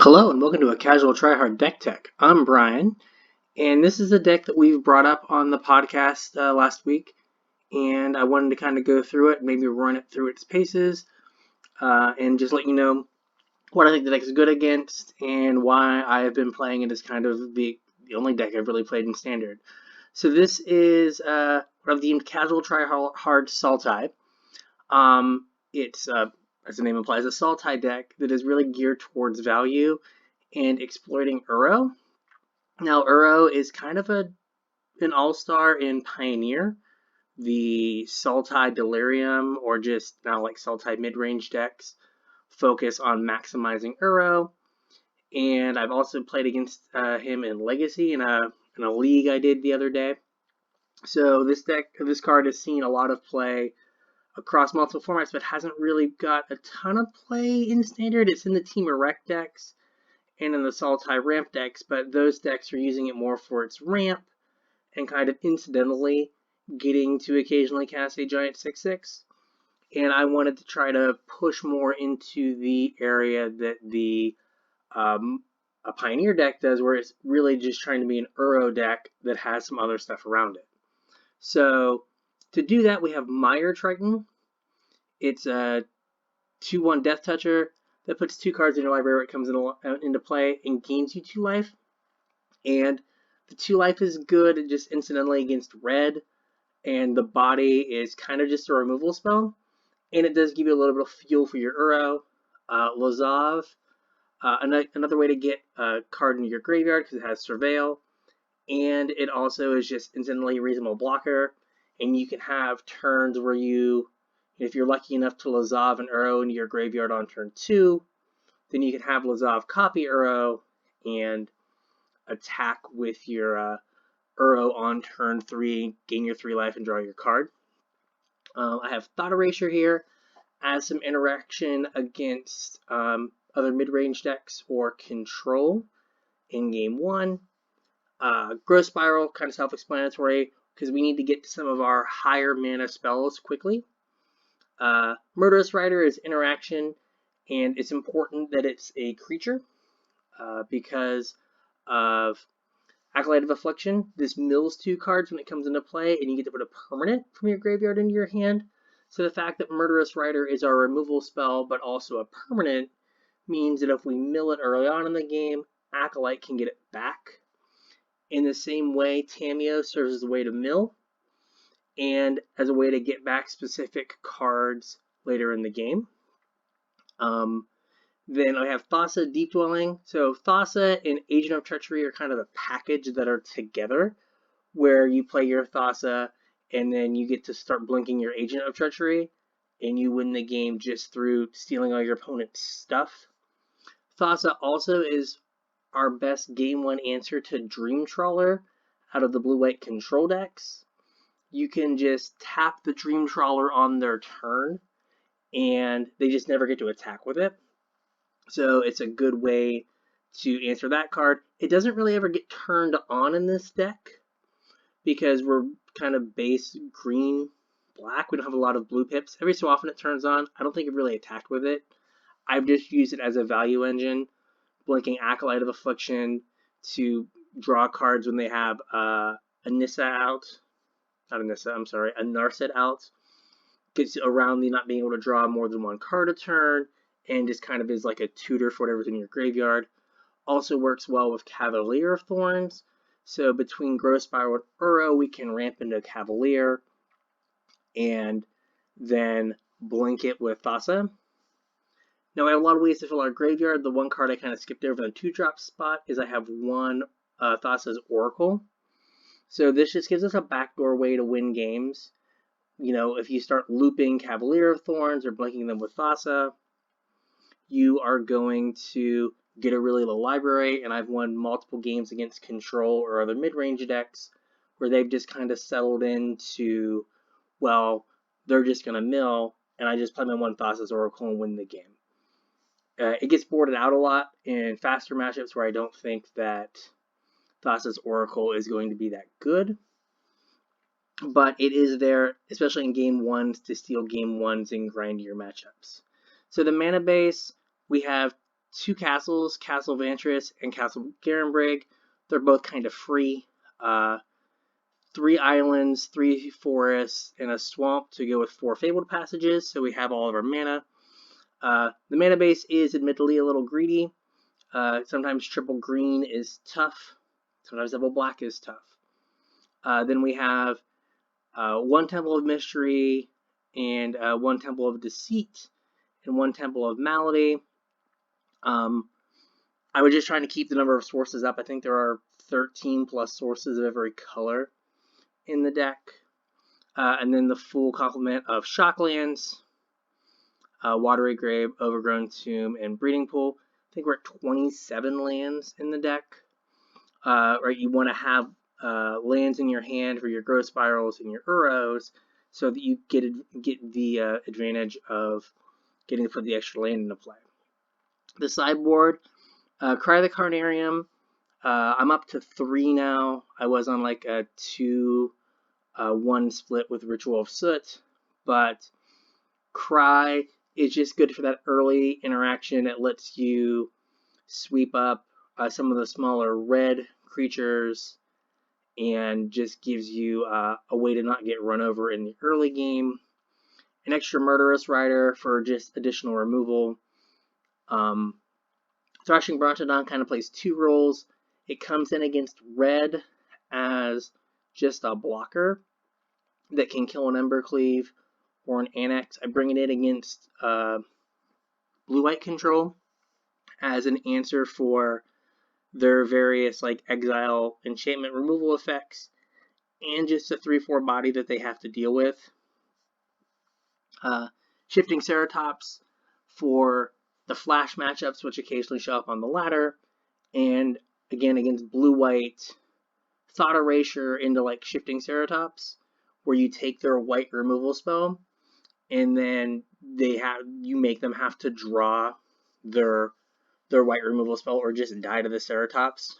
Hello and welcome to a Casual Tryhard Deck Tech. I'm Brian, and this is a deck that we've brought up on the podcast last week, and I wanted to kind of go through it, maybe run it through its paces, and just let you know what I think the deck is good against and why I have been playing it as kind of the only deck I've really played in Standard. So this is what I've deemed Casual Tryhard Sultai. It's as the name implies, a Sultai deck that is really geared towards value and exploiting Uro. Now, Uro is kind of an all-star in Pioneer. The Sultai Delirium, or just now like Sultai mid-range decks, focus on maximizing Uro. And I've also played against him in Legacy in a league I did the other day. So this card has seen a lot of play across multiple formats, but hasn't really got a ton of play in Standard. It's in the Team Erect decks and in the Sultai ramp decks, but those decks are using it more for its ramp and kind of incidentally getting to occasionally cast a giant 6/6. And I wanted to try to push more into the area that the a Pioneer deck does, where it's really just trying to be an Uro deck that has some other stuff around it. So to do that, we have Mire Triton. It's a 2/1 Death Toucher that puts 2 cards in your library where it comes into play and gains you 2 life. And the 2 life is good just incidentally against red, and the body is kind of just a removal spell. And it does give you a little bit of fuel for your Uro. Lazav, another way to get a card into your graveyard because it has Surveil. And it also is just incidentally a reasonable blocker. And you can have turns where if you're lucky enough to Lazav an Uro into your graveyard on turn 2, then you can have Lazav copy Uro and attack with your Uro on turn 3, gain your 3 life, and draw your card. I have Thought Erasure here as some interaction against other mid-range decks or control in game 1. Growth Spiral, kind of self-explanatory, because we need to get to some of our higher mana spells quickly. Murderous Rider is interaction, and it's important that it's a creature because of Acolyte of Affliction. This mills 2 cards when it comes into play, and you get to put a permanent from your graveyard into your hand. So the fact that Murderous Rider is our removal spell, but also a permanent, means that if we mill it early on in the game, Acolyte can get it back. In the same way, Tamiyo serves as a way to mill, and as a way to get back specific cards later in the game. Then I have Thassa Deep Dwelling. So Thassa and Agent of Treachery are kind of a package that are together, where you play your Thassa and then you get to start blinking your Agent of Treachery, and you win the game just through stealing all your opponent's stuff. Thassa also is our best game 1 answer to Dream Trawler out of the blue-white control decks. You can just tap the Dream Trawler on their turn, and they just never get to attack with it. So it's a good way to answer that card. It doesn't really ever get turned on in this deck because we're kind of base green-black. We don't have a lot of blue pips. Every so often it turns on. I don't think I've really attacked with it. I've just used it as a value engine, blinking Acolyte of Affliction to draw cards when they have a Nissa out. Not a Nissa, I'm sorry, a Narset out. Gets around the not being able to draw more than 1 card a turn, and just kind of is like a tutor for whatever's in your graveyard. Also works well with Cavalier of Thorns. So between Growth Spiral and Uro, we can ramp into Cavalier and then blink it with Thassa. Now I have a lot of ways to fill our graveyard. The one card I kind of skipped over in the 2-drop spot is I have one Thassa's Oracle. So this just gives us a backdoor way to win games. If you start looping Cavalier of Thorns or blinking them with Thassa, you are going to get a really low library, and I've won multiple games against control or other mid-range decks where they've just kind of settled into, well, they're just going to mill, and I just play my one Thassa's Oracle and win the game. It gets boarded out a lot in faster matchups where I don't think that Thassa's Oracle is going to be that good. But it is there, especially in game 1s, to steal game 1s and grind your matchups. So the mana base, we have 2 castles, Castle Vantris and Castle Garenbrig. They're both kind of free. 3 islands, 3 forests, and a swamp to go with 4 fabled passages, so we have all of our mana. The mana base is admittedly a little greedy. Sometimes triple green is tough. Sometimes double black is tough. Then we have 1 Temple of Mystery, and 1 Temple of Deceit, and 1 Temple of Malady. I was just trying to keep the number of sources up. I think there are 13 plus sources of every color in the deck. And then the full complement of Shocklands, Watery Grave, Overgrown Tomb, and Breeding Pool. I think we're at 27 lands in the deck. Right, you want to have lands in your hand for your Growth Spirals and your Uros, so that you get the advantage of getting to put the extra land into play. The sideboard, Cry the Carnarium. I'm up to 3 now. I was on like a 2-1 split with Ritual of Soot, but Cry is just good for that early interaction. It lets you sweep up some of the smaller red creatures and just gives you a way to not get run over in the early game. An extra Murderous Rider for just additional removal. Thrashing Brontodon kind of plays 2 roles. It comes in against red as just a blocker that can kill an Embercleave or an Annex. I bring it in against blue-white control as an answer for their various like exile enchantment removal effects, and just a 3/4 body that they have to deal with. Shifting Ceratops for the flash matchups, which occasionally show up on the ladder, and again against blue-white, Thought Erasure into like Shifting Ceratops, where you take their white removal spell, and then you make them have to draw their white removal spell or just die to the Ceratops.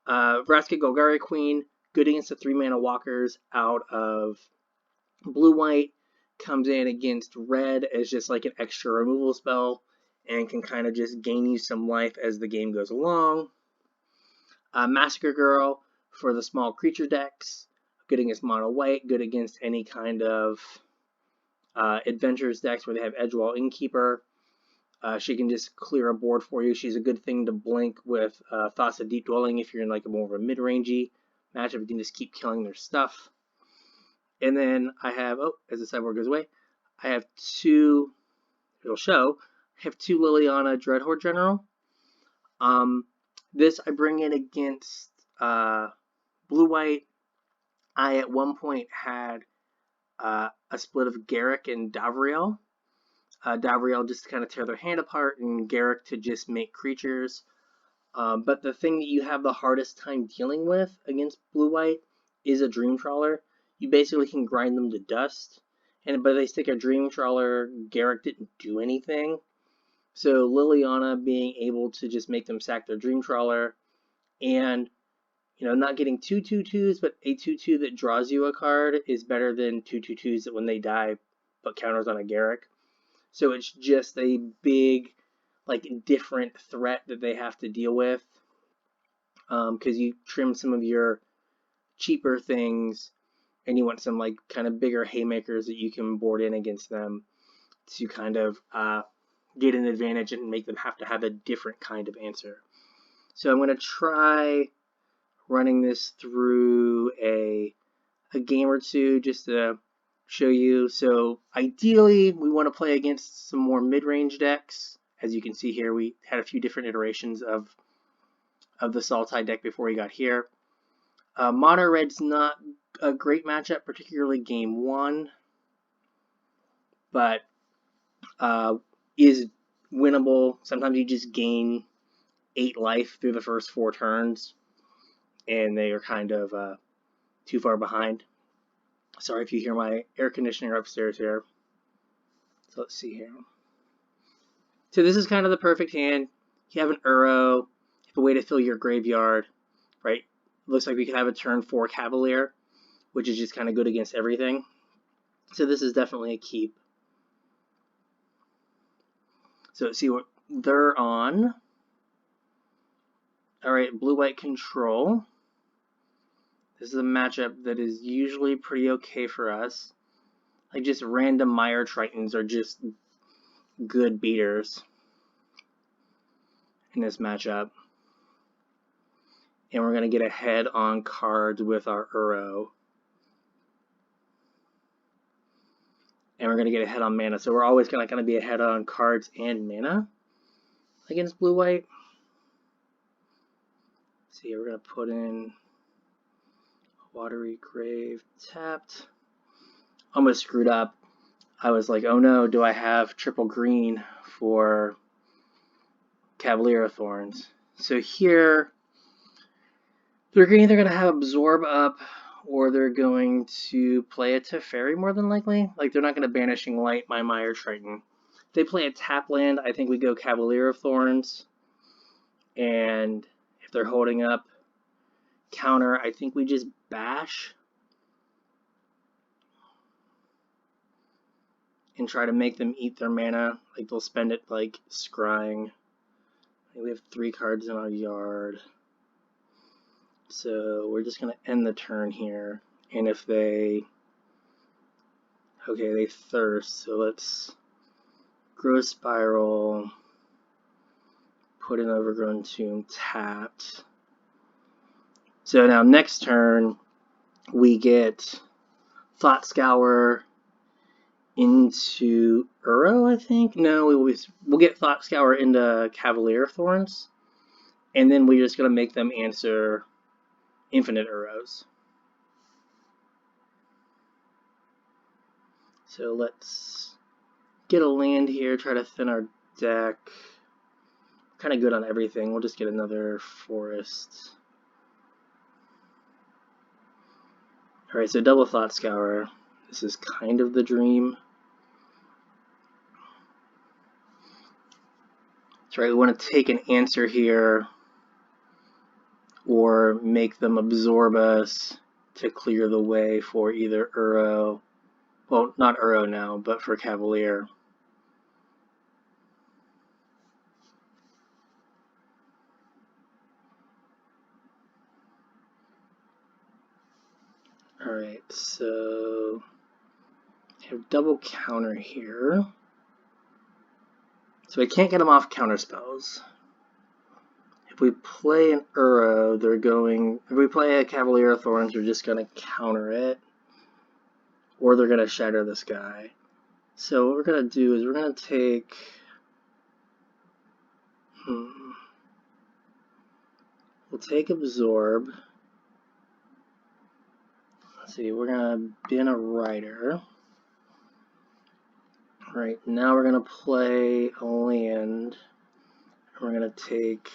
Vraska Golgari Queen, good against the 3-mana walkers out of blue-white, comes in against red as just like an extra removal spell and can kind of just gain you some life as the game goes along. Massacre Girl for the small creature decks, good against mono white, good against any kind of adventures decks where they have Edgewall Innkeeper. She can just clear a board for you. She's a good thing to blink with Thoughts of Deep Dwelling if you're in like a more of a mid-rangey matchup. You can just keep killing their stuff. And then I have, as the sideboard goes away, I have 2, it'll show, I have 2 Liliana Dreadhorde General. This I bring in against blue-white. I at one point had a split of Garruk and Davriel. Davriel just to kind of tear their hand apart, and Garruk to just make creatures. But the thing that you have the hardest time dealing with against blue-white is a Dream Trawler. You basically can grind them to dust, but they stick a Dream Trawler. Garruk didn't do anything. So Liliana being able to just make them sack their Dream Trawler, and not getting 2 2/2s, but a 2/2 that draws you a card is better than 2 2/2s that when they die put counters on a Garruk. So it's just a big, like, different threat that they have to deal with, because you trim some of your cheaper things, and you want some like kind of bigger haymakers that you can board in against them to kind of get an advantage and make them have to have a different kind of answer. So I'm going to try running this through a game or two just to show you. So ideally we want to play against some more mid-range decks. As you can see here, we had a few different iterations of the Sultai deck before we got here. Mono Red's not a great matchup, particularly game 1, but is winnable. Sometimes you just gain 8 life through the first 4 turns, and they are kind of too far behind. Sorry if you hear my air conditioner upstairs here. So let's see here. So this is kind of the perfect hand. You have an Uro, you have a way to fill your graveyard, right? Looks like we could have a turn 4 Cavalier, which is just kind of good against everything. So this is definitely a keep. So let's see what they're on. Alright, blue-white control. This is a matchup that is usually pretty okay for us. Like, just random Meyer Tritons are just good beaters in this matchup. And we're going to get ahead on cards with our Uro. And we're going to get ahead on mana. So we're always going to be ahead on cards and mana against blue-white. See, we're going to put in Watery Grave tapped. Almost screwed up. I was like, oh no, do I have triple green for Cavalier of Thorns? So here, they're either going to have Absorb up, or they're going to play a Teferi more than likely. Like, they're not going to Banishing Light my Meyer Triton. If they play a tap land, I think we go Cavalier of Thorns. And if they're holding up counter, I think we just bash and try to make them eat their mana. Like, they'll spend it, like, scrying. We have 3 cards in our yard. So we're just going to end the turn here. And if they... Okay, they thirst. So let's Growth Spiral. Put an Overgrown Tomb tapped. So now next turn, we get Thought Scour into Uro, I think? No, we'll get Thought Scour into Cavalier of Thorns. And then we're just going to make them answer infinite Uros. So let's get a land here, try to thin our deck. Kind of good on everything. We'll just get another forest. Alright, so double Thought Scour. This is kind of the dream. That's right, we want to take an answer here, or make them absorb us to clear the way for either Uro, well, not Uro now, but for Cavalier. Alright, so I have double counter here. So I can't get them off counter spells. If we play an Uro, they're going... If we play a Cavalier of Thorns, they're just going to counter it. Or they're going to shatter this guy. So what we're going to do is we're going to take... We'll take Absorb. Let's see, we're going to bin a Rider. Right, now we're going to play a land. We're going to take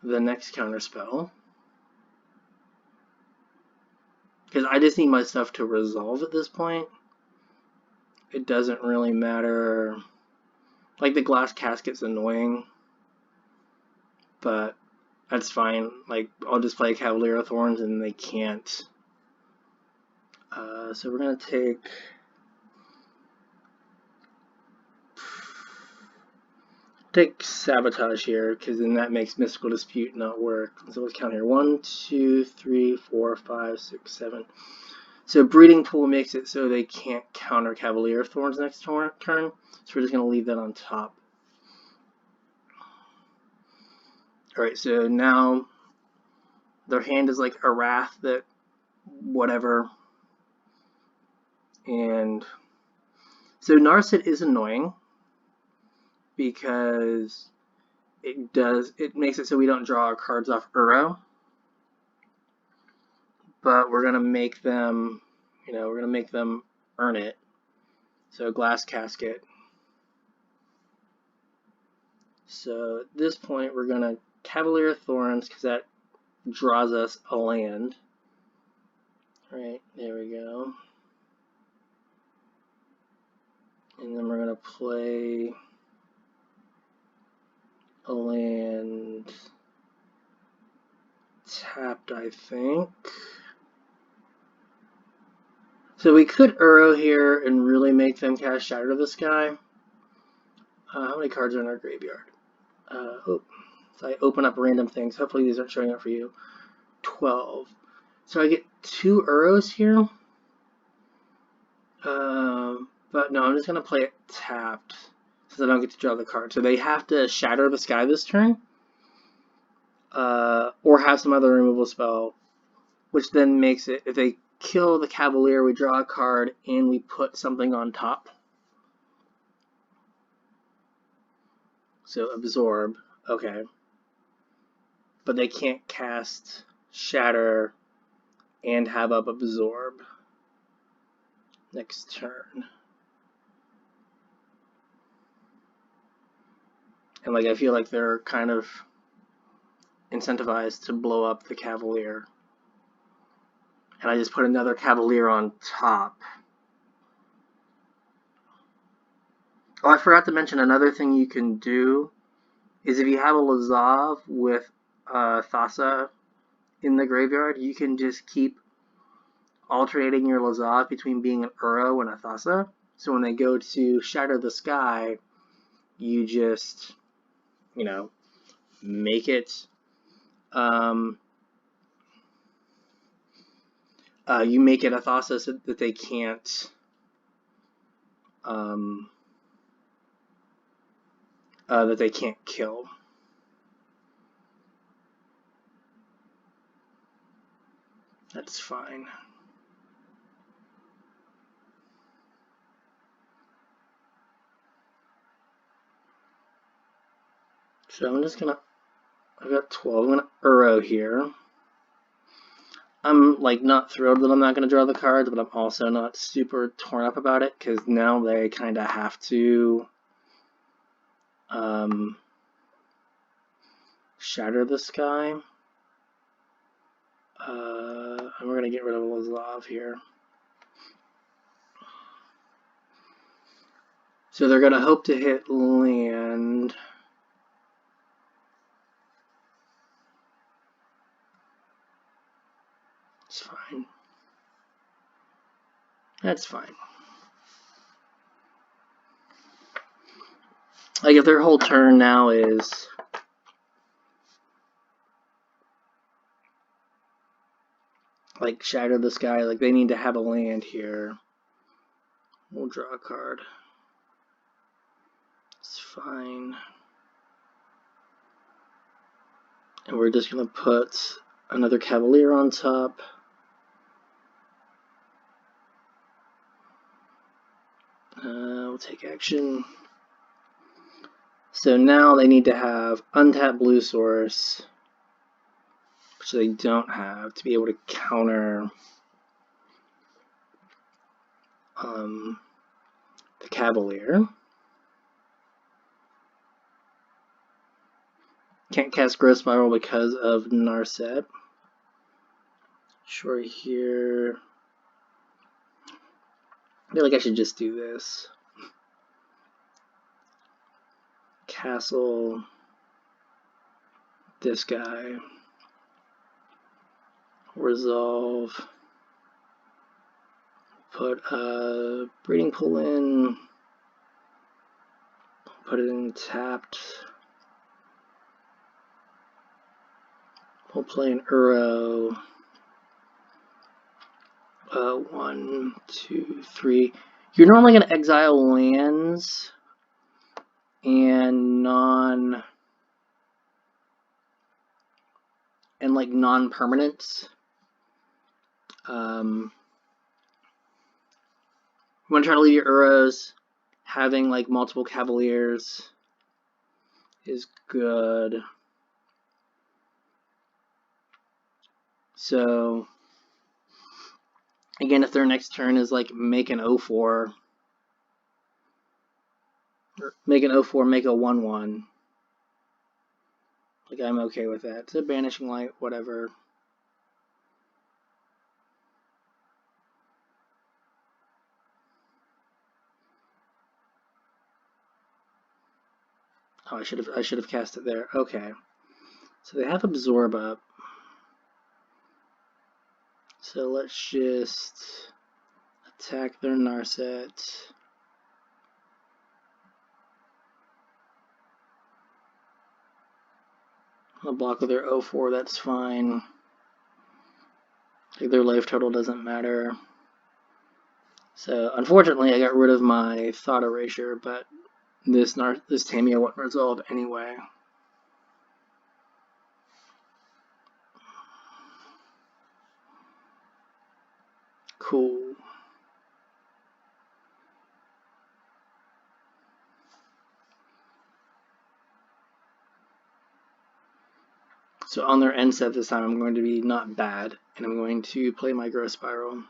the next counter spell. Because I just need my stuff to resolve at this point. It doesn't really matter. Like, the Glass Casket's annoying. But that's fine. Like, I'll just play Cavalier of Thorns and they can't. So we're going to take Sabotage here, because then that makes Mystical Dispute not work. So let's count here. 1, 2, 3, 4, 5, 6, 7. So Breeding Pool makes it so they can't counter Cavalier of Thorns next turn. So we're just going to leave that on top. Alright, so now their hand is like a Wrath that whatever. And so Narset is annoying because it makes it so we don't draw our cards off Uro. But we're gonna make them, we're gonna make them earn it. So Glass Casket. So at this point we're gonna Cavalier of Thorns because that draws us a land. Right, there we go. And then we're going to play a land tapped, I think. So we could Uro here and really make them cast Shatter to the Sky. How many cards are in our graveyard? So I open up random things. Hopefully these aren't showing up for you. 12. So I get 2 Uros here. But no, I'm just going to play it tapped since I don't get to draw the card. So they have to Shatter the Sky this turn. Or have some other removal spell. Which then makes it, if they kill the Cavalier, we draw a card and we put something on top. So absorb. Okay. But they can't cast Shatter and have up absorb next turn. And like I feel like they're kind of incentivized to blow up the Cavalier. And I just put another Cavalier on top. Oh, I forgot to mention another thing you can do is if you have a Lazav with Thassa in the graveyard, you can just keep alternating your Lazav between being an Uro and a Thassa. So when they go to Shatter the Sky, you just, you know, make it you make it a Thassa so that they can't kill. That's fine. So I'm just gonna, I've got 12, I'm gonna Uro here. I'm like not thrilled that I'm not gonna draw the cards, but I'm also not super torn up about it, because now they kind of have to Shatter the Sky. And we're gonna get rid of Lazav here. So they're gonna hope to hit land. It's fine. That's fine. Like if their whole turn now is like Shatter the Sky, like they need to have a land here. We'll draw a card. It's fine. And we're just gonna put another Cavalier on top. We'll take action. So now they need to have untapped blue source, which they don't have, to be able to counter the Cavalier. Can't cast Growth Spiral because of Narset. Sure, here. I feel like I should just do this. Castle. This guy. Resolve. Put a Breeding Pool in. Put it in tapped. We'll play an Uro. 1, 2, 3. You're normally going to exile lands and non-permanents. You want to try to leave your Uros. Having like multiple Cavaliers is good. So again, if their next turn is like make an 0-4, or make an 0-4, make a 1-1. Like I'm okay with that. So Banishing Light, whatever. Oh, I should have cast it there. Okay. So they have Absorb up. So let's just attack their Narset. I'll block with their 0-4, that's fine. Like their life total doesn't matter. So unfortunately I got rid of my Thought Erasure, but this Tameo wouldn't resolve anyway. Cool. So on their end step this time I'm going to be not bad, and I'm going to play my Growth Spiral.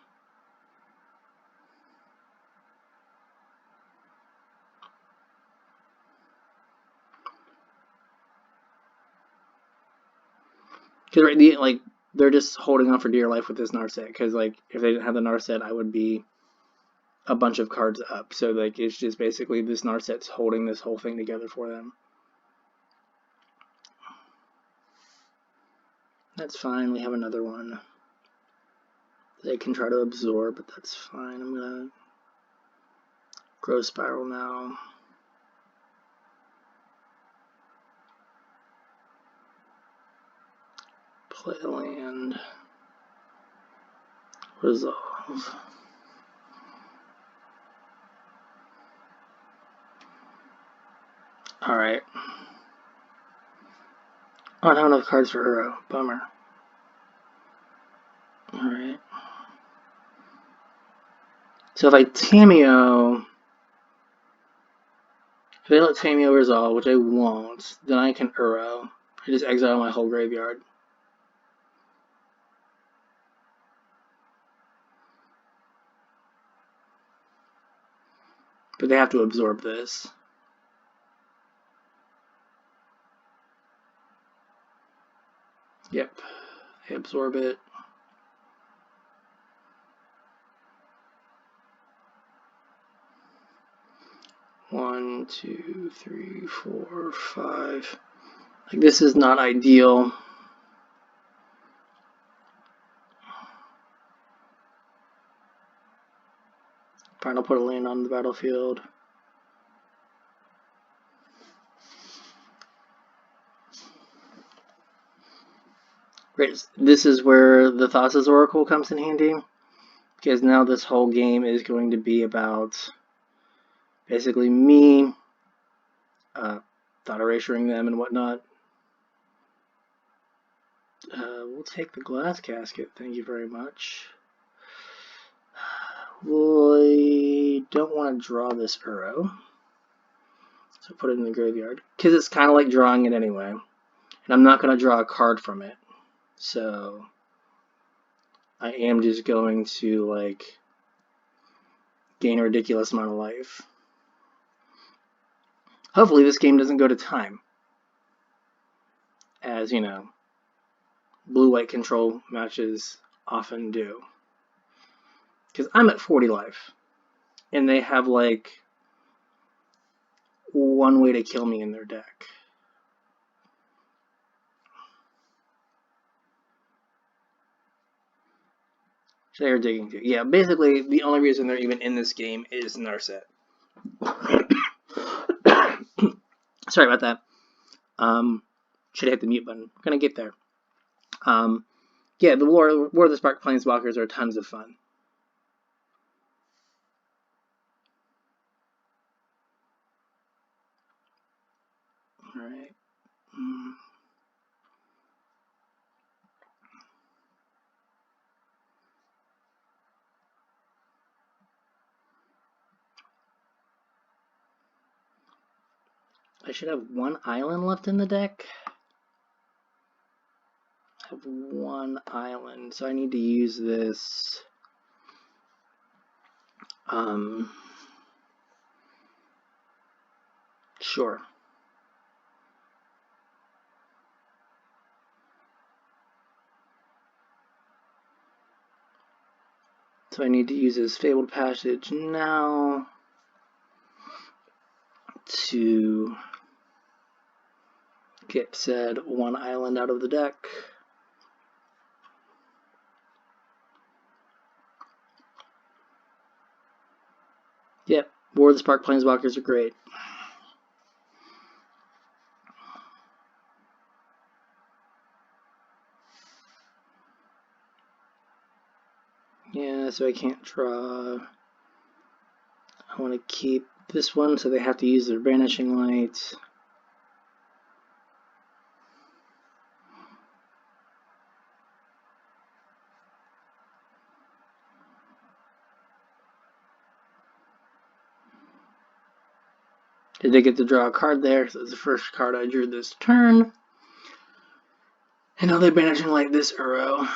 Because like they're just holding on for dear life with this Narset. Because like if they didn't have the Narset, I would be a bunch of cards up. So like it's just basically this Narset's holding this whole thing together for them. That's fine. We have another one. They can try to absorb, but that's fine. I'm gonna Growth Spiral now. Play a land. Resolve. Alright. I don't have enough cards for Uro. Bummer. Alright. So if I Tameo... If I let Tameo resolve, which I won't, then I can Uro. I just exile my whole graveyard. But they have to absorb this. Yep. They absorb it. One, two, three, four, five. Like, this is not ideal. Fine, I'll put a land on the battlefield. Great. This is where the Thassa's Oracle comes in handy, because now this whole game is going to be about basically me Thought Erasuring them and whatnot. We'll take the Glass Casket, thank you very much. We don't want to draw this Uro, so put it in the graveyard, because it's kind of like drawing it anyway, and I'm not going to draw a card from it, so I am just going to like gain a ridiculous amount of life. Hopefully this game doesn't go to time, as you know, blue-white control matches often do. Because I'm at 40 life, and they have like one way to kill me in their deck. So they're digging too. Yeah, basically the only reason they're even in this game is Narset. Sorry about that. Should have hit the mute button. I'm gonna get there. Yeah, the War of the Spark Planeswalkers are tons of fun. Alright. I should have one island left in the deck. I have one island, so I need to use this. Sure. So I need to use this Fabled Passage now to get said one island out of the deck. Yep, War of the Spark Planeswalkers are great. So I can't draw. I want to keep this one, so they have to use their Banishing Light. Did they get to draw a card there? So it's the first card I drew this turn. And now they're Banishing Light this Uro.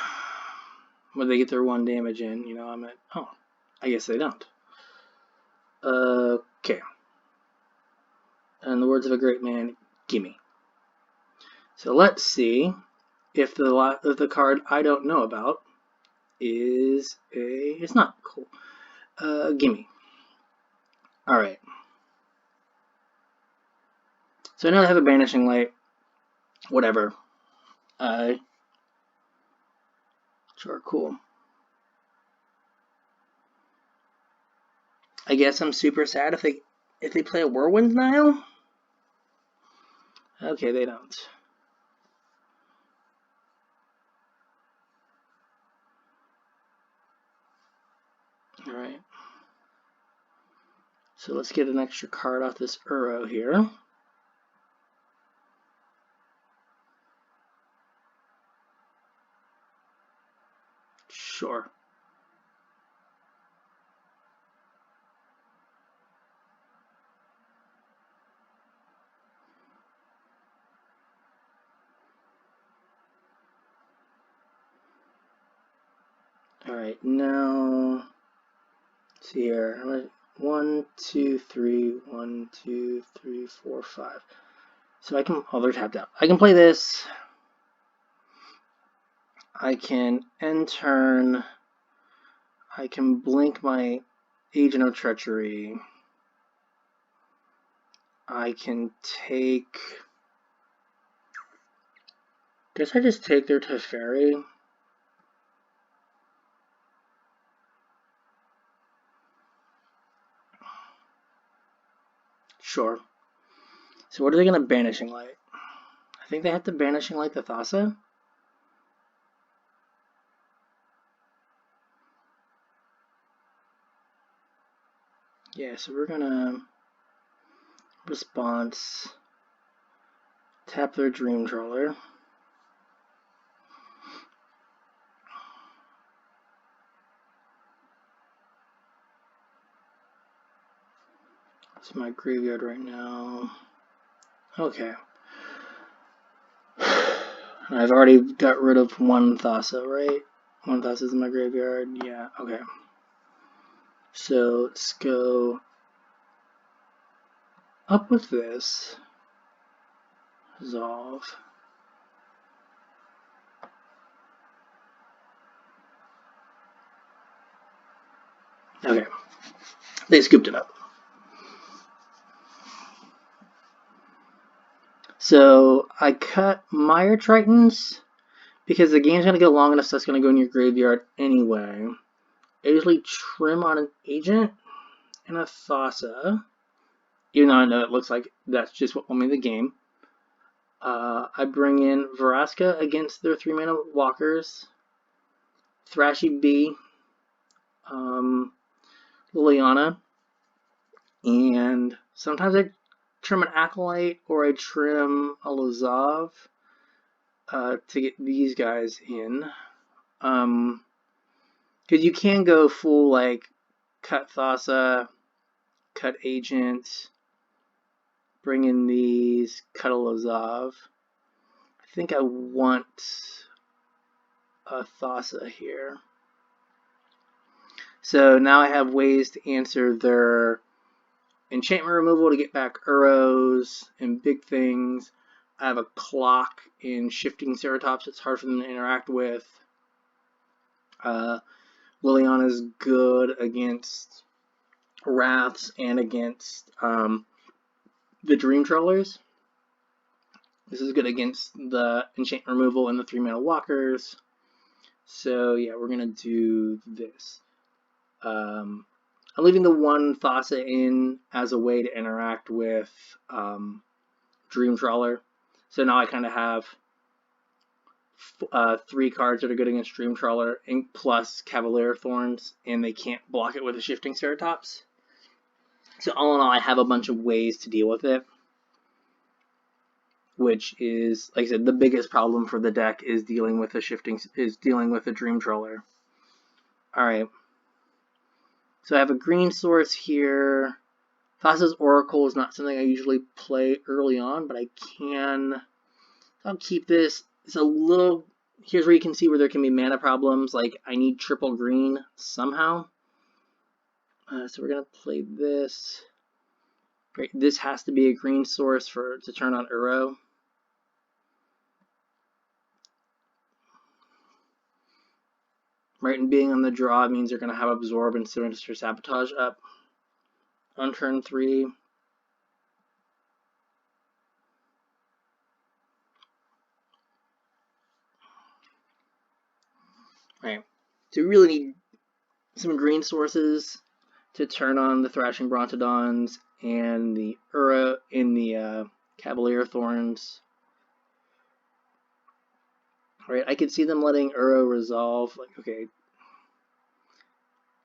When they get their 1 damage in, you know, I'm at, oh, I guess they don't. Okay. In the words of a great man, gimme. So let's see if the card I don't know about is it's not cool. Gimme. Alright. So now I have a Banishing Light. Whatever. Sure, cool. I guess I'm super sad if they play a Whirlwind Nile. Okay, they don't. Alright. So let's get an extra card off this Uro here. Sure. Alright, now, let's see here. 1, 2, 3, 1, 2, 3, 4, 5. So I can, oh, they're tapped out. I can play this. I can end turn. I can blink my Agent of Treachery. I can take, guess I just take their Teferi. Sure. So what are they going to Banishing Light? I think they have to Banishing Light the Thassa. Yeah, so we're going to response, tap their Dream Trawler. It's my graveyard right now. Okay. I've already got rid of 1 Thassa, right? 1 Thassa is in my graveyard. Yeah, okay. So let's go up with this. Resolve. Okay. They scooped it up. So I cut Mire Tritons because the game's going to go long enough, so it's going to go in your graveyard anyway. I usually trim on an Agent and a Thassa, even though I know it looks like that's just what will make the game. I bring in Vraska against their 3-mana walkers, Thrashy B, Liliana, and sometimes I trim an Acolyte or I trim a Lazav to get these guys in. Because you can go full, like, cut Thassa, cut Agent, bring in these, cut a Lazav. I think I want a Thassa here. So now I have ways to answer their enchantment removal to get back Uros and big things. I have a clock in Shifting Ceratops. It's hard for them to interact with. Liliana's good against Wraths and against the Dream Trawlers. This is good against the enchantment removal and the 3-mana walkers. So yeah, we're gonna do this. I'm leaving the 1 Thassa in as a way to interact with Dream Trawler. So now I kind of have 3 cards that are good against Dream Trawler, plus Cavalier Thorns, and they can't block it with a Shifting Ceratops. So all in all, I have a bunch of ways to deal with it, which is, like I said, the biggest problem for the deck is dealing with a Dream Trawler. All right. So I have a green source here. Thassa's Oracle is not something I usually play early on, but I can. I'll keep this. It's a little. Here's where you can see where there can be mana problems. Like I need triple green somehow. So we're gonna play this. Great. This has to be a green source to turn on Uro. Right, and being on the draw means you're gonna have Absorb and Sinister Sabotage up on turn 3. Right. So you really need some green sources to turn on the Thrashing Brontodons and the Uro in the Cavalier Thorns. Right, I could see them letting Uro resolve. Like, okay,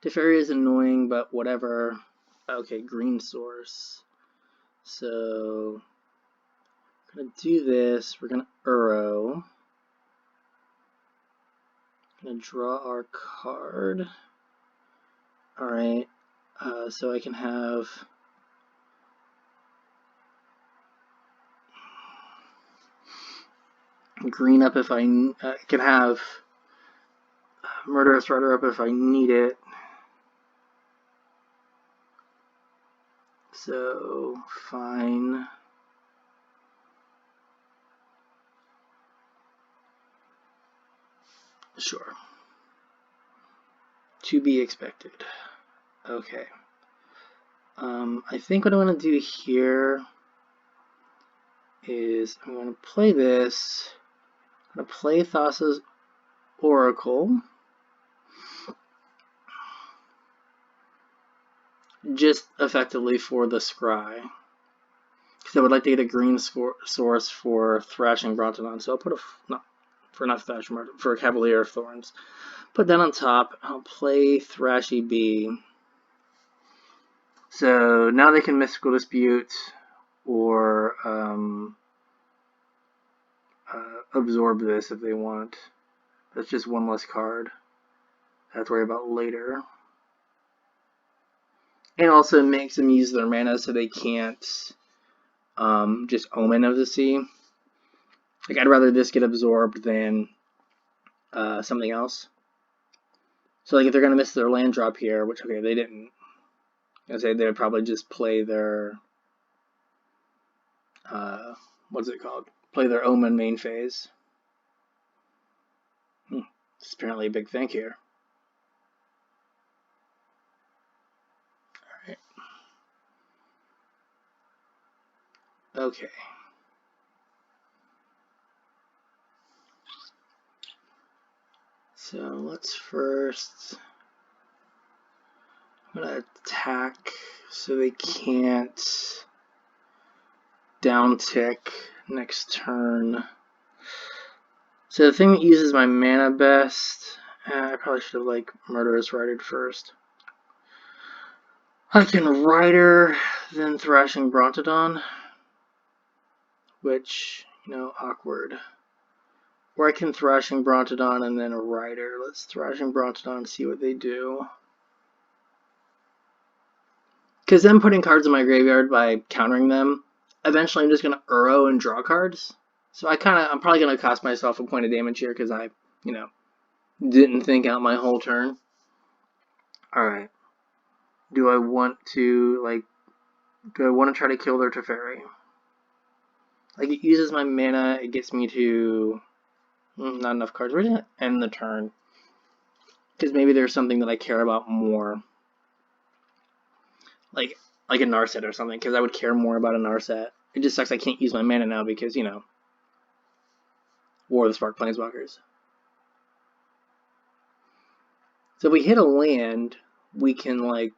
Teferi is annoying, but whatever. Okay, green source. So we're gonna do this. We're gonna Uro. Gonna draw our card. All right, so I can have green up if I can have Murderous Rider up if I need it. So fine. Sure. To be expected. Okay. I think what I want to do here is I'm going to play this. I'm going to play Thassa's Oracle. Just effectively for the Scry. Because I would like to get a green source for Thrashing Brontodon. So I'll put for Cavalier of Thorns. Put that on top. I'll play Thrashy B. So now they can Mystical Dispute or absorb this if they want. That's just one less card. I have to worry about later. And also makes them use their mana so they can't just Omen of the Sea. Like, I'd rather this get absorbed than something else. So, like, if they're going to miss their land drop here, which, okay, they didn't. I say they would probably just play their, what's it called? Play their Omen main phase. It's apparently a big thing here. Alright. Okay. So let's first, I'm going to attack so they can't down tick next turn. So the thing that uses my mana best, I probably should have like Murderous Ridered first. I can Rider, then Thrashing Brontodon, which, you know, awkward. Or I can Thrashing Brontodon and then a Rider. Let's Thrashing Brontodon and see what they do. Because them putting cards in my graveyard by countering them, eventually I'm just going to Uro and draw cards. So I'm probably going to cost myself a point of damage here because I, you know, didn't think out my whole turn. Alright. Do I want to try to kill their Teferi? Like, it uses my mana, it gets me to not enough cards. We're going to end the turn. Because maybe there's something that I care about more. Like a Narset or something, because I would care more about a Narset. It just sucks I can't use my mana now because, you know, War of the Spark Planeswalkers. So if we hit a land, we can, like,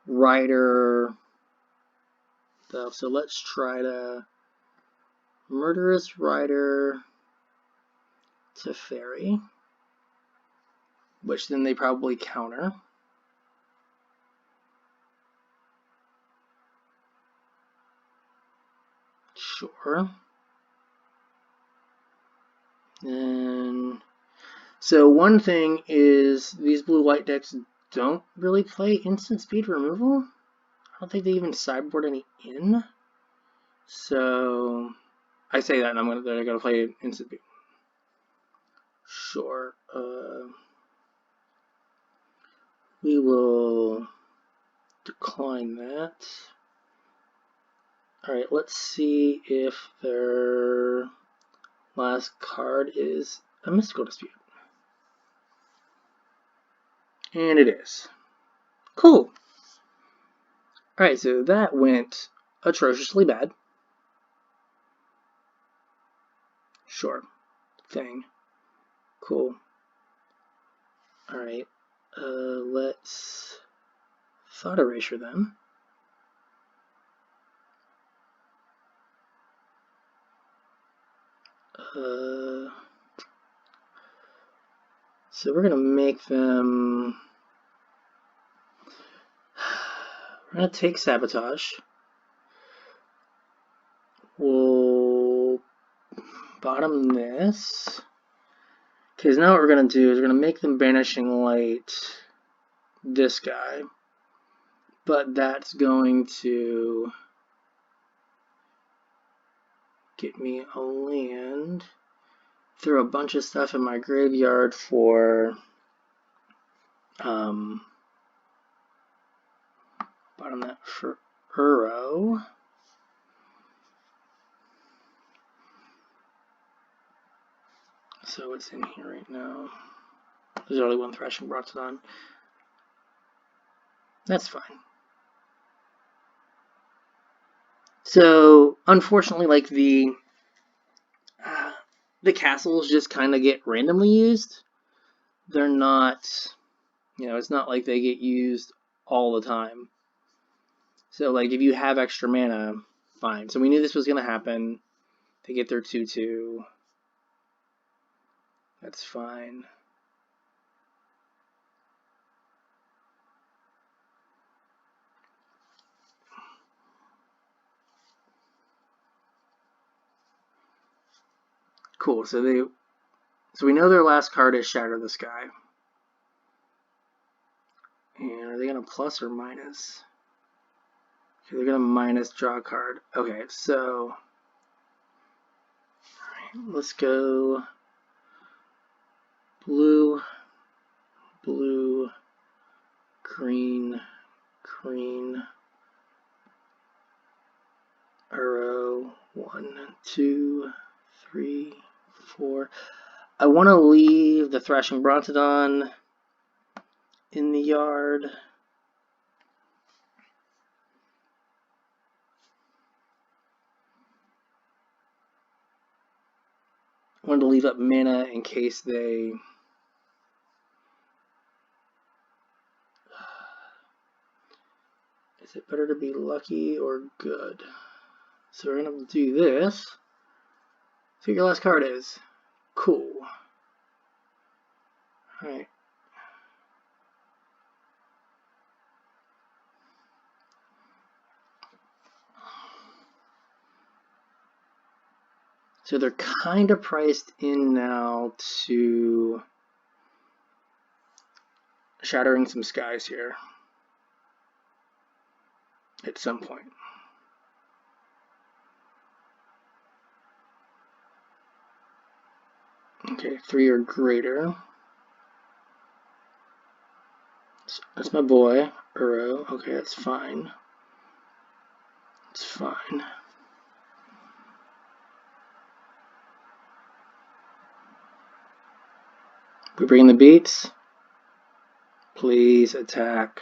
Rider stuff. So let's try to Murderous Rider to fairy, which then they probably counter. Sure. And so one thing is these blue-white decks don't really play instant speed removal. I don't think they even sideboard any in. So I say that, and they're gonna play instant speed. Sure. We will decline that. Alright, let's see if their last card is a Mystical Dispute. And it is. Cool. Alright, so that went atrociously bad. Sure. Thing. Cool. Alright. Let's Thought Erasure them. So we're gonna make them. We're gonna take Sabotage. We'll bottom this. Okay, so now what we're gonna do is we're gonna make them Banishing Light this guy. But that's going to get me a land. Throw a bunch of stuff in my graveyard for bottom that for Uro. So what's in here right now? There's only one Thrashing Broadsword. That's fine. So unfortunately, like the castles just kind of get randomly used. They're not, it's not like they get used all the time. So like if you have extra mana, fine. So we knew this was going to happen. They get their 2/2. That's fine. Cool. So we know their last card is Shatter the Sky. And are they going to plus or minus? Okay, they're going to minus draw a card. Okay, so all right, let's go blue, blue, green, green, Uro, 1, 2, 3, 4. I want to leave the Thrashing Brontodon in the yard. I wanted to leave up mana in case they... Is it better to be lucky or good? So we're going to do this. See what your last card is. Cool. Alright. So they're kind of priced in now to Shattering some Skies here at some point. Okay, 3 or greater. That's my boy, Uro. Okay, that's fine. It's fine. We bring in the beats. Please attack.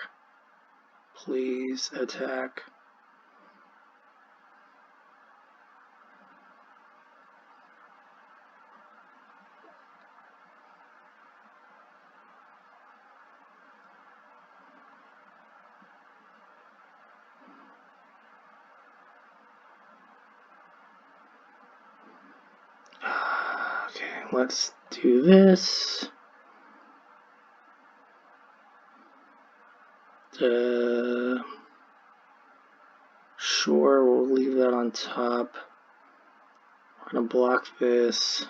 Please attack. Okay. let's do this. Sure, we'll leave that on top. We're going to block this.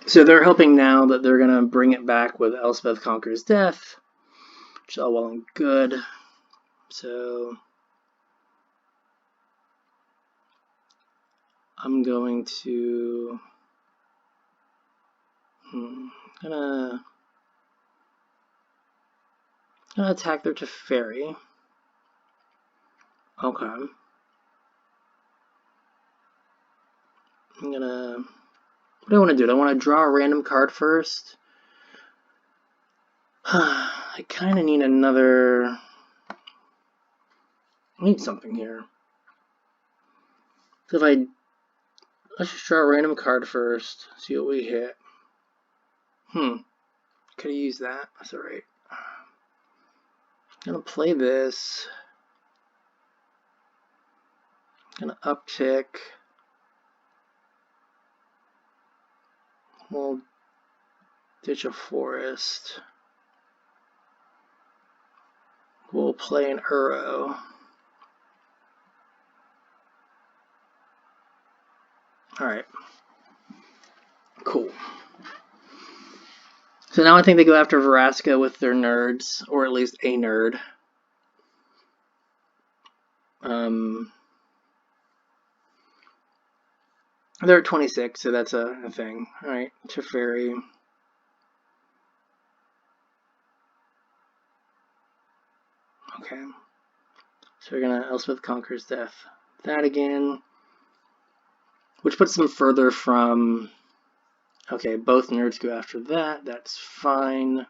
So they're hoping now that they're going to bring it back with Elspeth Conquers Death, which is all well and good. So I'm going to gonna attack their Teferi. Okay. What do I want to do? Do I want to draw a random card first? I kind of need another... I need something here. So let's just draw a random card first, see what we hit. Could have used that. That's alright. I'm gonna play this. Gonna uptick. We'll ditch a forest. We'll play an Uro. Alright. Cool. So now I think they go after Vraska with their nerds, or at least a nerd. They're at 26, so that's a thing. Alright, Teferi. Okay. So we're gonna Elspeth Conquers Death. That again. Which puts them further from... Okay, both nerds go after that. That's fine.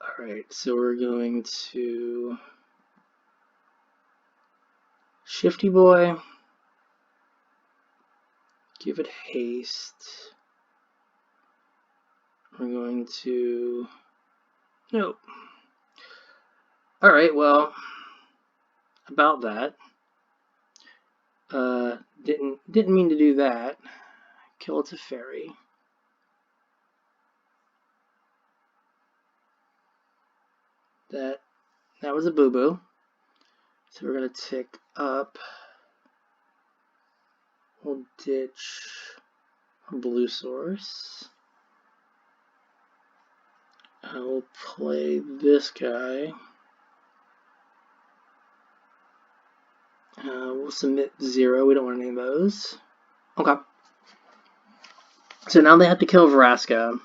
Alright, so we're going to... Shifty Boy. Give it haste. We're going to... Nope. Alright, well... About that. Didn't mean to do that. Kill a Teferi. That was a boo-boo. So we're gonna tick up. We'll ditch a blue source. I will play this guy. We'll submit 0. We don't want any of those. Okay. So now they have to kill Vraska.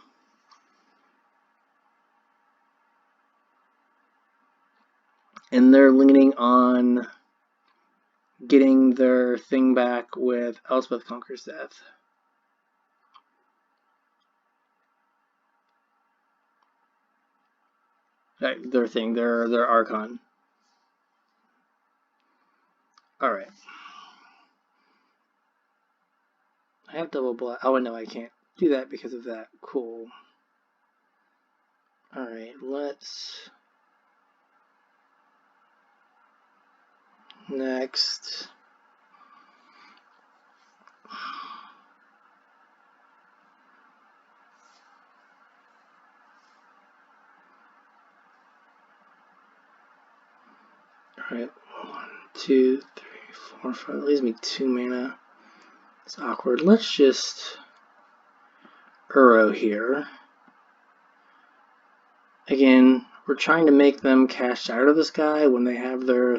And they're leaning on getting their thing back with Elspeth Conquers Death. Right, their thing, their Archon. Alright. I have double black. Oh, no, I can't do that because of that. Cool. Alright, let's... Next. Alright, 1, 2, 3, 4, 5. That leaves me 2 mana. It's awkward. Let's just Uro here. Again, we're trying to make them cash out of this guy when they have their...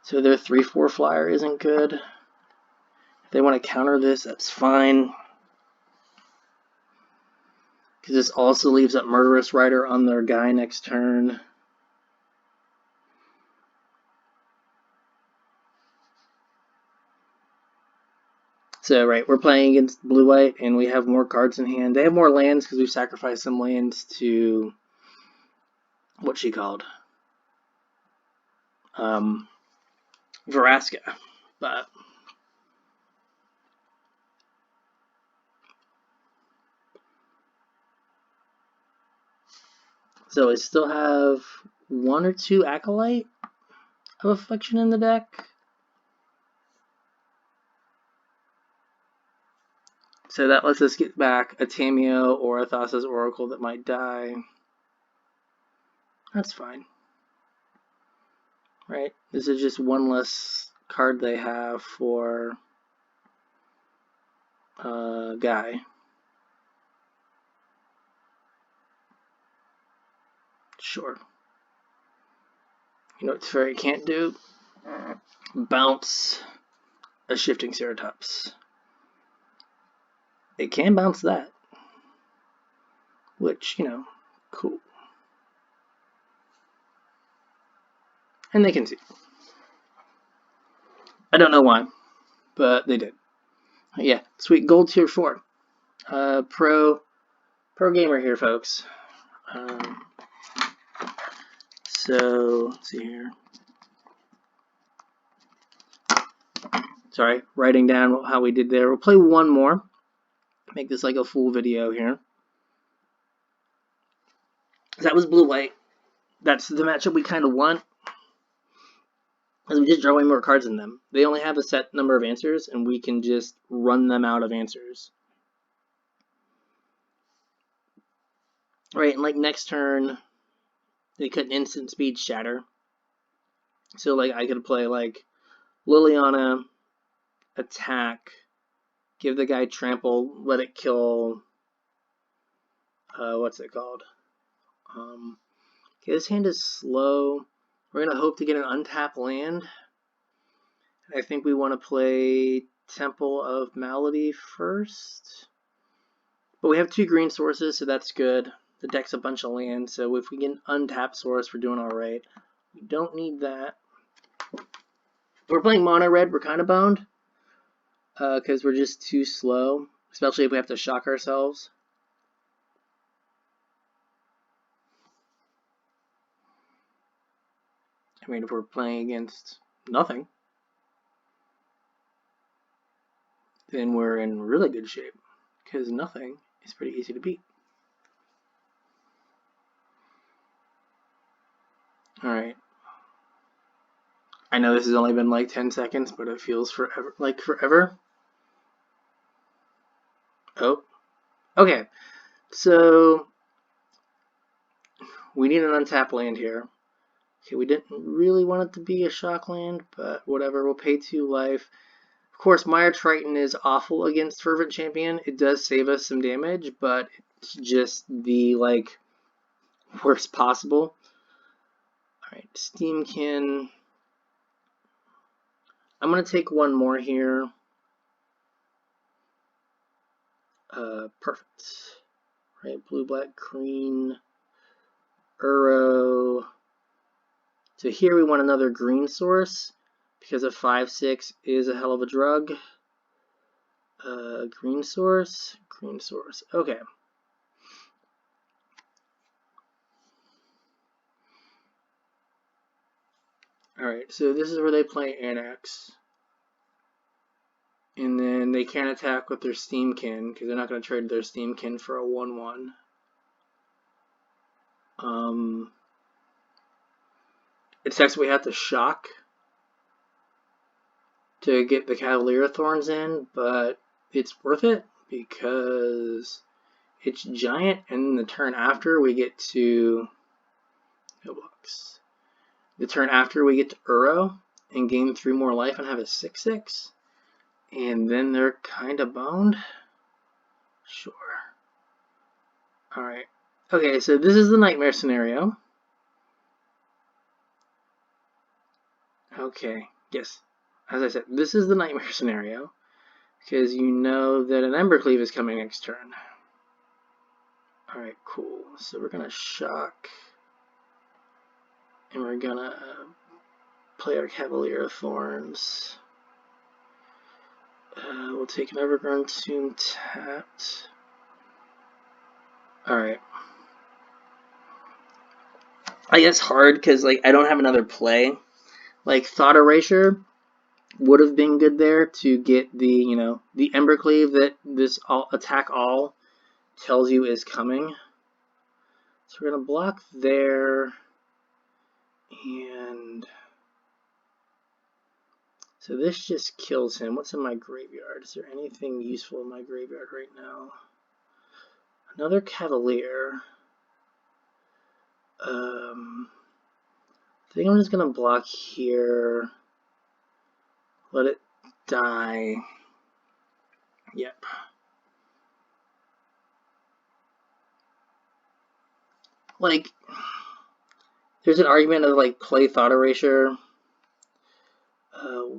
So their 3/4 flyer isn't good. If they want to counter this, that's fine. Because this also leaves up Murderous Rider on their guy next turn. So, right, we're playing against blue-white, and we have more cards in hand. They have more lands because we've sacrificed some lands to... What's she called? Vraska. But... So I still have 1 or 2 Acolyte of Affliction in the deck. So that lets us get back a Tameo or a Thassa's Oracle that might die. That's fine. Right? This is just one less card they have for Guy. Sure. You know what Fairy can't do? Bounce a Shifting Ceratops. It can bounce that. Which, you know, cool. And they can see. I don't know why, but they did. Yeah, sweet. Gold tier 4. Pro gamer here, folks. So, let's see here. Sorry, writing down how we did there. We'll play one more. Make this like a full video here. That was blue-white. That's the matchup we kind of want. Because we just draw way more cards than them. They only have a set number of answers, and we can just run them out of answers. Right, and like next turn, they could instant speed shatter. So like I could play like Liliana, attack, give the guy trample, let it kill. What's it called? Okay, this hand is slow. We're gonna hope to get an untapped land. I think we want to play Temple of Malady first. But we have 2 green sources, so that's good. The deck's a bunch of land, so if we get an untapped source, we're doing alright. We don't need that. If we're playing mono red, we're kind of boned. Because we're just too slow. Especially if we have to shock ourselves. I mean, if we're playing against nothing, then we're in really good shape. Because nothing is pretty easy to beat. Alright. I know this has only been like 10 seconds, but it feels forever, like forever. Oh. Okay. So, we need an untapped land here. Okay, we didn't really want it to be a shock land, but whatever, we'll pay 2 life. Of course, Mire Triton is awful against Fervent Champion. It does save us some damage, but it's just the, like, worst possible. Alright, Steamkin. I'm going to take one more here. Perfect. Right, blue, black, green, Uro. So here we want another green source, because a 5/6 is a hell of a drug. Green source. Okay. Alright, so this is where they play Annex. And then they can't attack with their Steamkin, because they're not going to trade their Steamkin for a 1/1. It sucks we have to shock to get the Cavalier Thorns in, but it's worth it because it's giant, and the turn after we get to no blocks. The turn after we get to Uro and gain 3 more life and have a 6/6, and then they're kind of boned. Sure. All right. Okay, so this is the nightmare scenario. Okay. Yes. As I said, this is the nightmare scenario, because you know that an Embercleave is coming next turn. Alright, cool. So we're going to shock, and we're going to play our Cavalier of Thorns. We'll take an Evergrown Tomb tapped. Alright. I guess hard, because like I don't have another play. Like, Thought Erasure would have been good there to get the, you know, the Embercleave that this attack all tells you is coming. So we're going to block there. And so this just kills him. What's in my graveyard? Is there anything useful in my graveyard right now? Another Cavalier. I think I'm just gonna block here. Let it die. Yep. Like, there's an argument of like play Thought Erasure.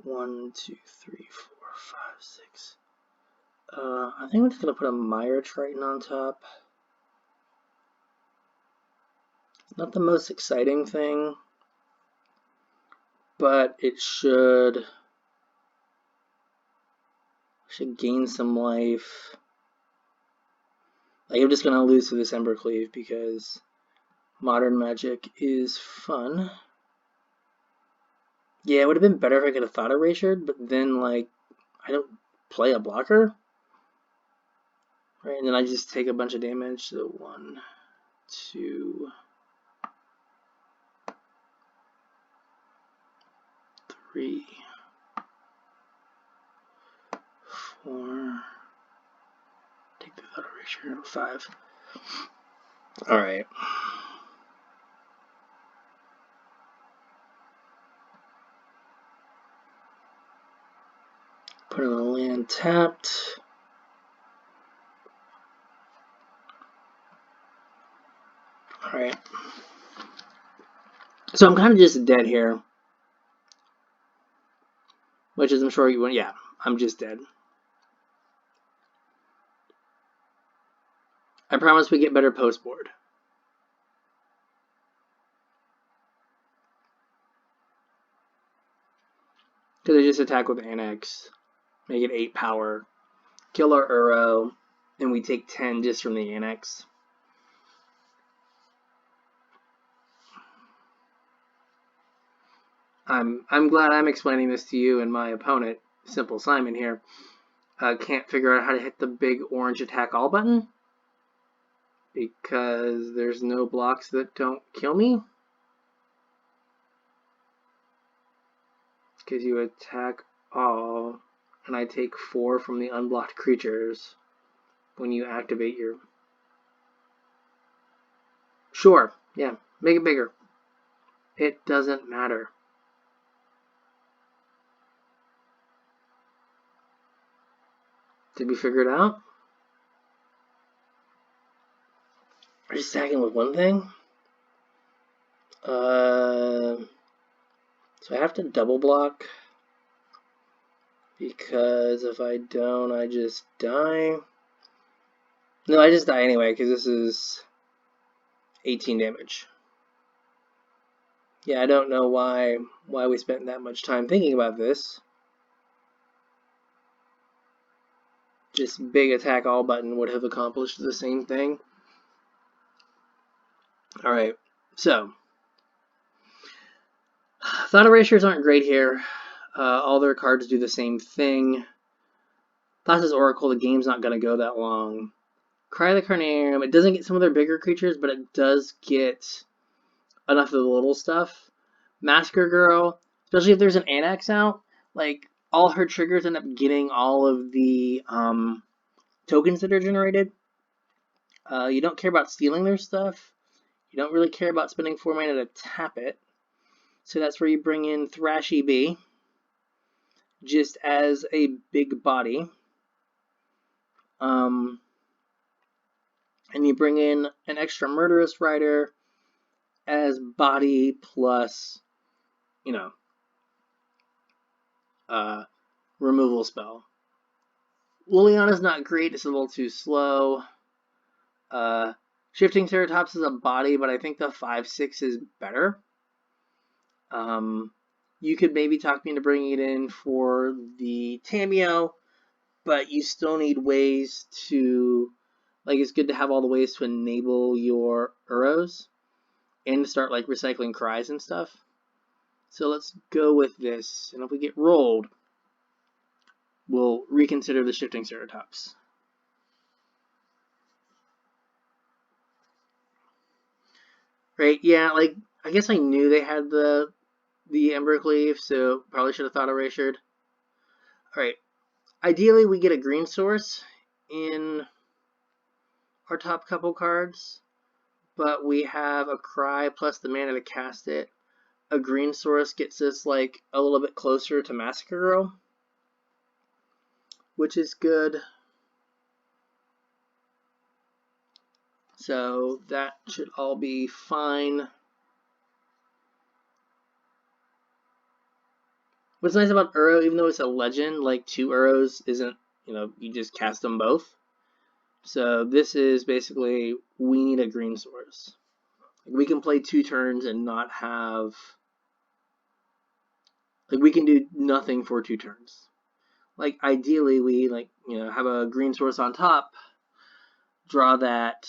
1, 2, 3, 4, 5, 6. I think I'm just gonna put a Mire Triton on top. It's not the most exciting thing, but it should gain some life. Like, I'm just gonna lose to this Embercleave because Modern Magic is fun. Yeah, it would have been better if I could have Thought Erasured, but then, like, I don't play a blocker. Right, and then I just take a bunch of damage. So 1, 2, 3, 4. Take the Thought Erasure. 5. Alright. Put in a land tapped. Alright. So I'm kind of just dead here. Which is, I'm sure you want. Yeah, I'm just dead. I promise we get better post board. Because I just attack with Annex. Make it 8 power. Kill our Uro. And we take 10 just from the Annex. I'm glad I'm explaining this to you and my opponent, Simple Simon here. Can't figure out how to hit the big orange attack all button. Because there's no blocks that don't kill me. Because you attack all, and I take 4 from the unblocked creatures when you activate your... Sure, yeah, make it bigger. It doesn't matter. Did we figure it out? We're just attacking with one thing? So I have to double block. Because if I don't, I just die. No, I just die anyway, because this is 18 damage. Yeah, I don't know why we spent that much time thinking about this. Just big attack all button would have accomplished the same thing. Alright, so Thought Erasures aren't great here. All their cards do the same thing. Thassa's Oracle, the game's not going to go that long. Cry the Carnarium, it doesn't get some of their bigger creatures, but it does get enough of the little stuff. Massacre Girl, especially if there's an Annex out, like, all her triggers end up getting all of the tokens that are generated. You don't care about stealing their stuff. You don't really care about spending 4 mana to tap it. So that's where you bring in Thrashy Bee, just as a big body. And you bring in an extra Murderous Rider as body plus, you know, removal spell. Liliana's not great, it's a little too slow. Shifting Ceratops is a body, but I think the 5/6 is better. You could maybe talk me into bringing it in for the Tamiyo, but you still need ways to, like, it's good to have all the ways to enable your Uros and to start, like, recycling cries and stuff. So let's go with this, and if we get rolled, we'll reconsider the Shifting Ceratops. Right, yeah, like, I guess I knew they had the Embercleave, so probably should have thought erasured. Alright, ideally we get a green source in our top couple cards, but we have a Cry plus the mana to cast it. A green source gets us like a little bit closer to Massacre Girl, which is good. So that should all be fine. What's nice about Uro, even though it's a legend, like 2 Uros isn't, you just cast them both. So this is basically, we need a green source. We can play 2 turns and not have, we can do nothing for 2 turns. Like ideally we have a green source on top, draw that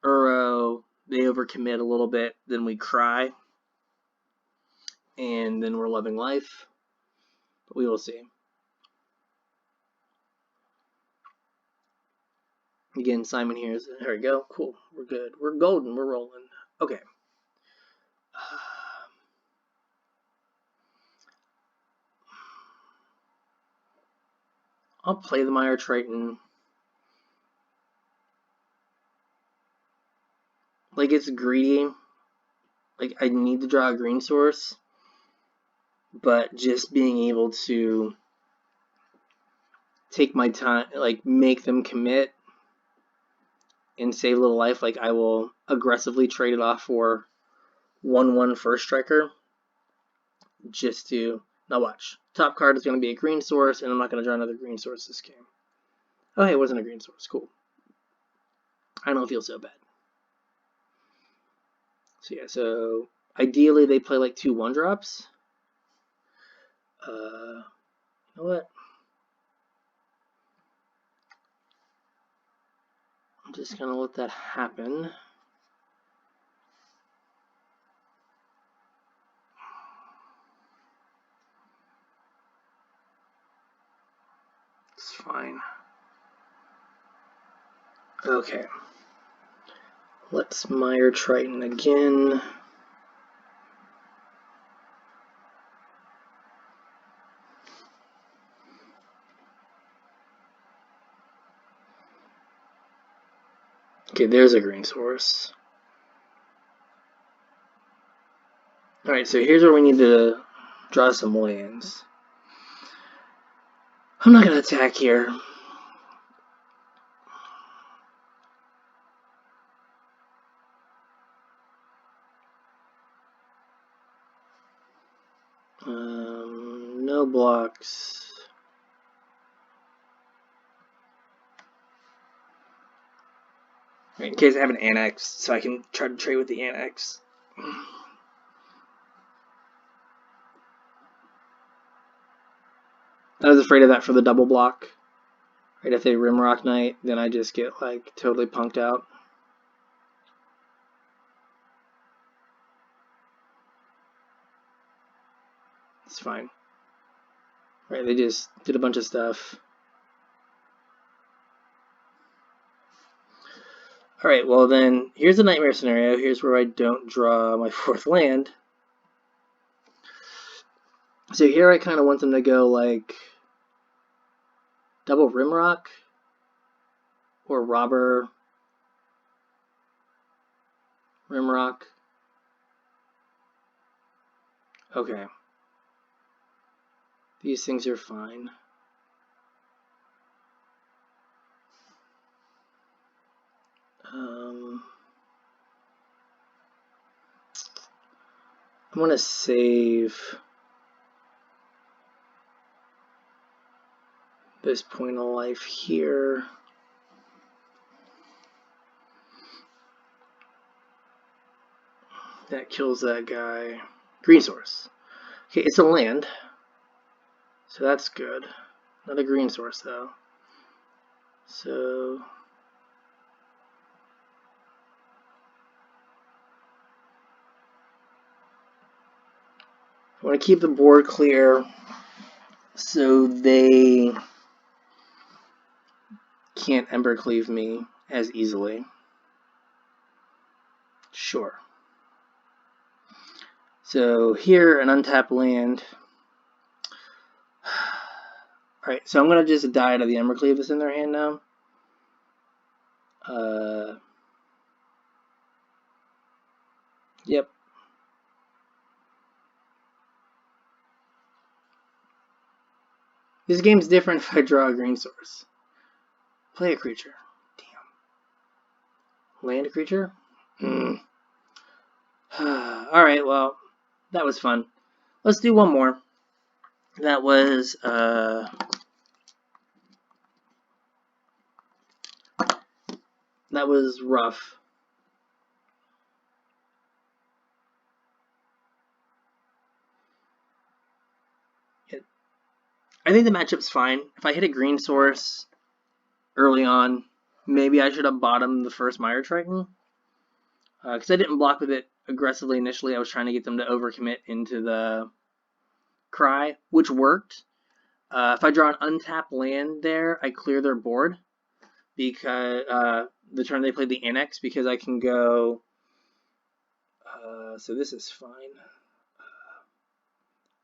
Uro, they overcommit a little bit, then we Cry, and then we're loving life. But we will see. Again, Simon here. There we go. Cool. We're good. We're golden. We're rolling. Okay. I'll play the Mire Triton. Like, it's greedy. Like, I need to draw a green source. But just being able to take my time, like, make them commit and save a little life, like, I will aggressively trade it off for 1/1 first striker. Just to, now watch. Top card is going to be a green source, and I'm not going to draw another green source this game. Oh, hey, it wasn't a green source. Cool. I don't feel so bad. So yeah, so ideally they play like 2 1-drops. You know what? I'm just gonna let that happen. It's fine. Okay. Let's Mire Triton again. Okay, there's a green source. Alright, so here's where we need to draw some lands. I'm not going to attack here. No blocks. In case I have an annex, so I can try to trade with the annex. I was afraid of that for the double block. Right, if they Rimrock Knight, then I just get like totally punked out. It's fine. Right, they just did a bunch of stuff. Alright, well then, here's a nightmare scenario. Here's where I don't draw my 4th land. So here I kind of want them to go like double Rimrock or Robber Rimrock. Okay. These things are fine. I want to save this point of life here. That kills that guy. Green source. Okay, it's a land. So that's good. Not a green source though. So I want to keep the board clear so they can't Embercleave me as easily. Sure. So here, an untapped land. Alright, so I'm going to just die to the Embercleave that's in their hand now. Yep. This game's different if I draw a green source. Play a creature. Damn. Land a creature? Alright, well, that was fun. Let's do one more. That was, rough. I think the matchup's fine. If I hit a green source early on, maybe I should have bottomed the first Mire Triton. Because I didn't block with it aggressively initially. I was trying to get them to overcommit into the Cry, which worked. If I draw an untapped land there, I clear their board. Because the turn they played the Annex, because I can go... so this is fine.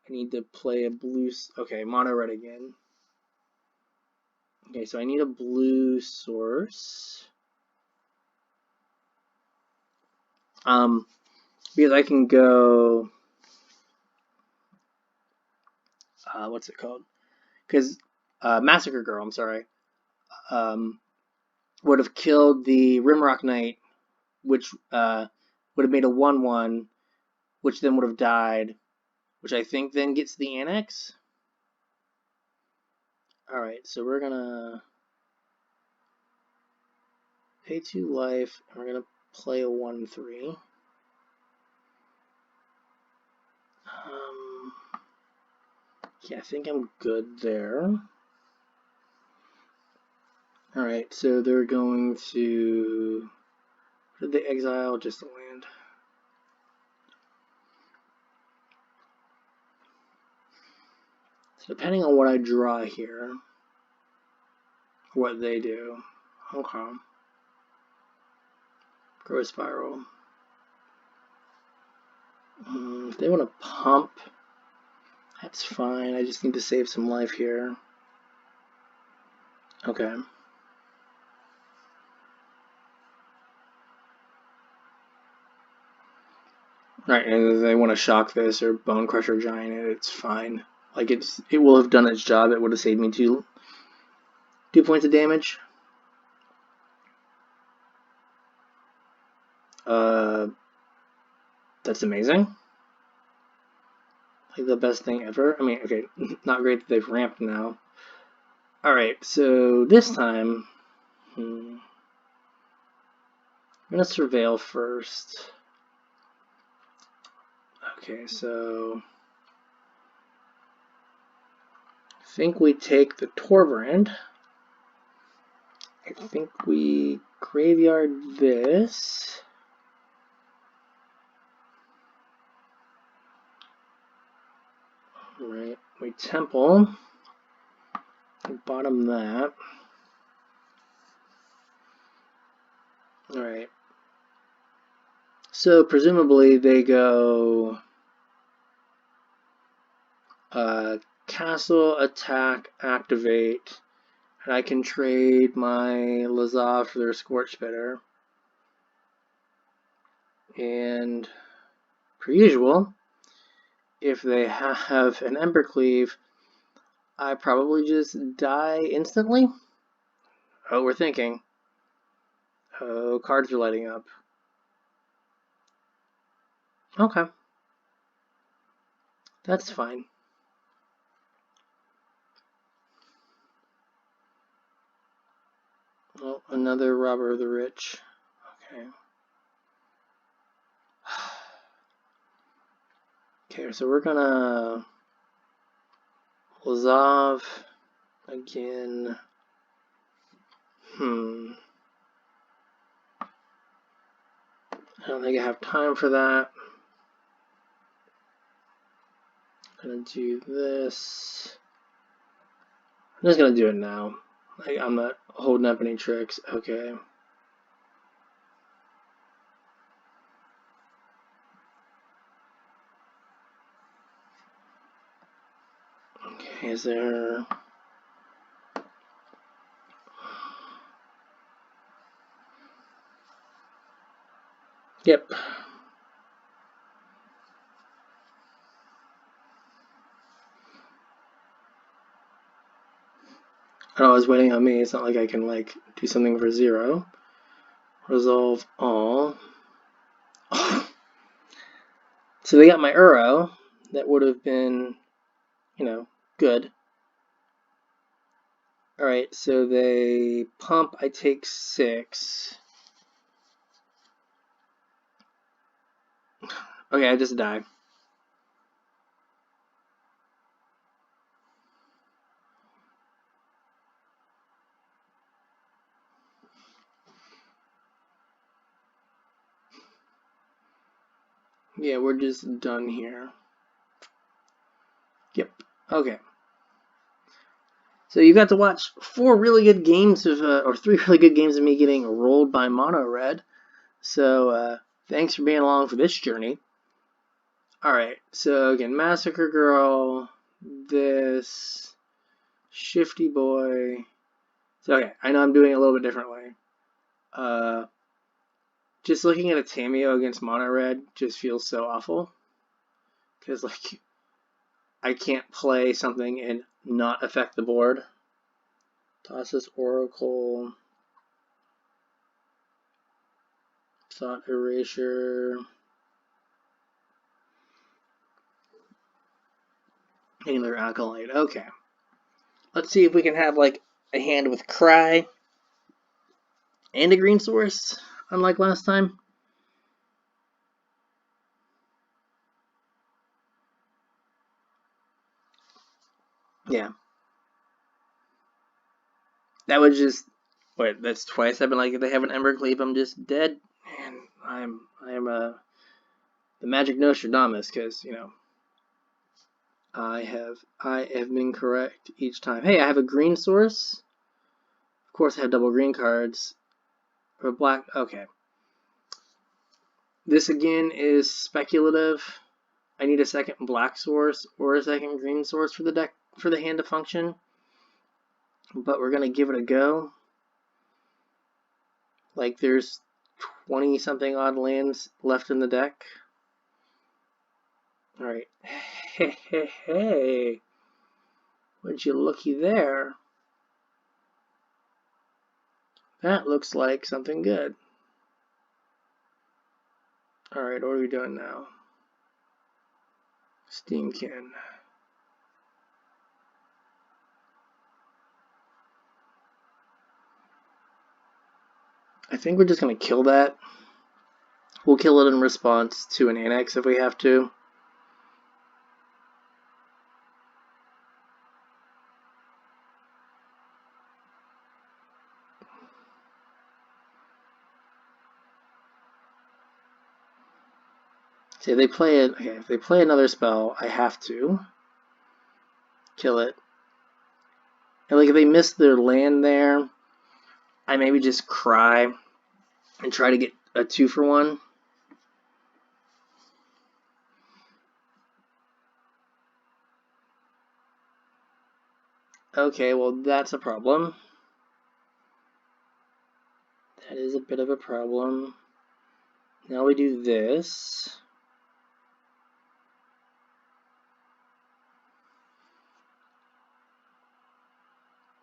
I need to play a blue... Okay, mono red again. Okay, so I need a blue source. Because I can go... what's it called? Because Massacre Girl, I'm sorry, would have killed the Rimrock Knight, which would have made a 1/1, which then would have died, which I think then gets the Annex. Alright, so we're gonna pay 2 life, and we're gonna play a 1/3. Yeah, I think I'm good there. Alright, so they're going to... What did they exile? Just a land. So depending on what I draw here, what they do. Okay. Growth Spiral. If they want to pump, that's fine. I just need to save some life here. Okay. Alright, and if they want to shock this or Bone Crusher Giant it, it's fine. Like, it will have done its job. It would have saved me 2 points of damage. That's amazing. Like, the best thing ever. I mean, okay, not great that they've ramped now. Alright, so this time, I'm going to Surveil first. Okay, so I think we take the Torbrand. I think we graveyard this. Right, we temple. Bottom that. Alright. So presumably they go castle, attack, activate, and I can trade my Lazav for their Scorch Spitter. And per usual, if they have an Embercleave, I probably just die instantly. Oh, we're thinking. Oh, cards are lighting up. Okay. That's fine. Oh, another Robber of the Rich. Okay. Okay, so we're gonna Lazav again. I don't think I have time for that. I'm gonna do this. I'm just gonna do it now. I'm not holding up any tricks. Okay. Is there... Yep. Oh, it's waiting on me. It's not like I can, like, do something for 0. Resolve all. So they got my Uro. That would have been, you know, good. Alright, so they pump. I take 6. Okay, I just die. Yeah, we're just done here. Yep. Okay. So you got to watch 4 really good games of, or 3 really good games of me getting rolled by mono red. So thanks for being along for this journey. Alright, so again, Massacre Girl, this, Shifty Boy. So okay, I know I'm doing it a little bit differently. Just looking at a Tameo against mono red just feels so awful. Because, like, I can't play something and not affect the board. Toss this Oracle. Thought Erasure. Another Acolyte. Okay. Let's see if we can have, like, a hand with Cry and a green source, unlike last time. Yeah. That was just... Wait, that's twice I've been like, if they have an Embercleave, I'm just dead. And I am the magic Nostradamus, because, you know, I have been correct each time. Hey, I have a green source. Of course, I have double green cards. Or black. Okay. This again is speculative. I need a second black source or a second green source for the deck for the hand to function. But we're gonna give it a go. Like there's 20 something odd lands left in the deck. Alright. Hey. Would you looky there? That looks like something good. Alright, what are we doing now? Steamkin. I think we're just going to kill that. We'll kill it in response to an annex if we have to. See, if they play it. Okay, if they play another spell, I have to kill it. And like if they miss their land there, I maybe just cry and try to get a 2-for-1. Okay, well that's a problem. That is a bit of a problem. Now we do this.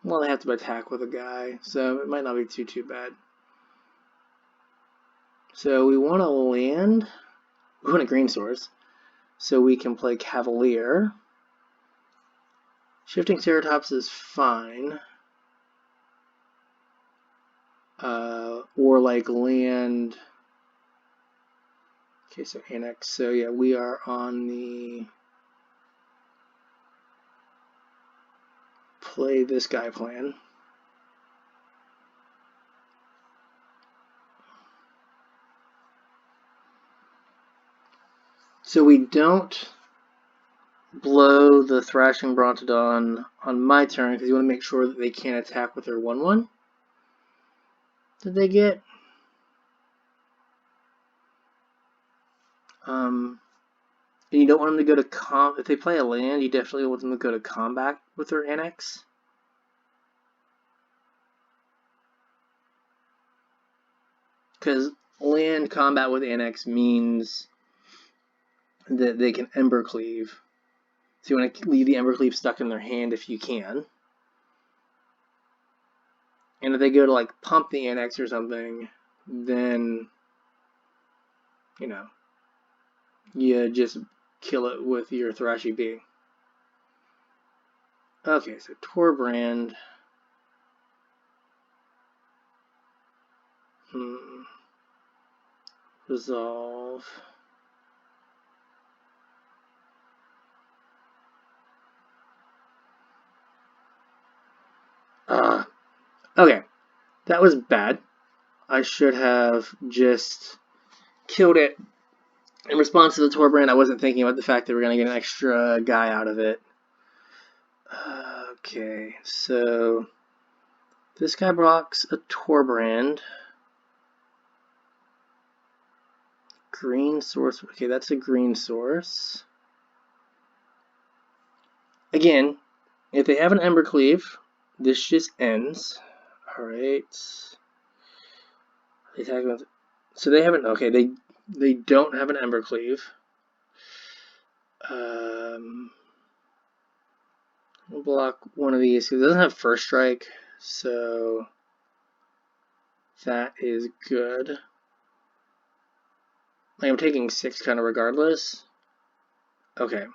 Well, they have to attack with a guy, so it might not be too bad. So we want to land. We want a green source, so we can play Cavalier. Shifting Ceratops is fine. Or like land. Okay, so annex. So yeah, we are on the play this guy plan. So we don't blow the Thrashing Brontodon on my turn because you want to make sure that they can't attack with their 1/1 that they get. And you don't want them to go to if they play a land, you definitely want them to go to combat with their annex. Because land combat with annex means that they can Embercleave. So you want to leave the Embercleave stuck in their hand if you can. And if they go to like pump the annex or something, then you just kill it with your Thrashy Bee. Okay, so Torbrand. Resolve. Okay, that was bad. I should have just killed it. In response to the Torbrand, I wasn't thinking about the fact that we're going to get an extra guy out of it. Okay, so this guy blocks a Torbrand. Green source. Okay, that's a green source. Again, if they have an Embercleave, this just ends. Alright. So they haven't. Okay, they don't have an Embercleave. We'll block one of these because it doesn't have first strike, so that is good. Like, I'm taking 6 kind of regardless. Okay.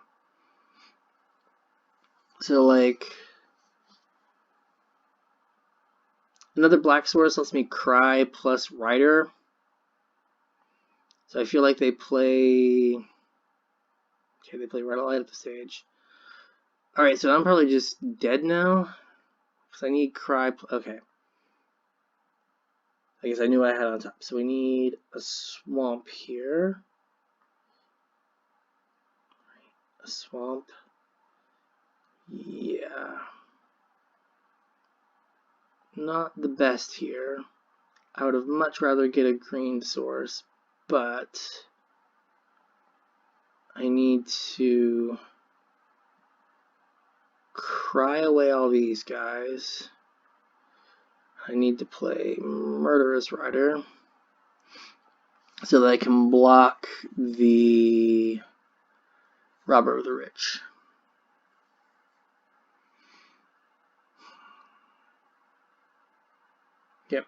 So like another black source lets me cry plus Rider. So I feel like they play. Okay, they play Rattle Light at the stage. Alright, so I'm probably just dead now. Because I need Cry. Okay. I guess I knew I had on top. So we need a swamp here. A swamp. Yeah. Not the best here. I would have much rather get a green source, but I need to cry away all these guys. I need to play Murderous Rider so that I can block the Robber of the Rich. Yep.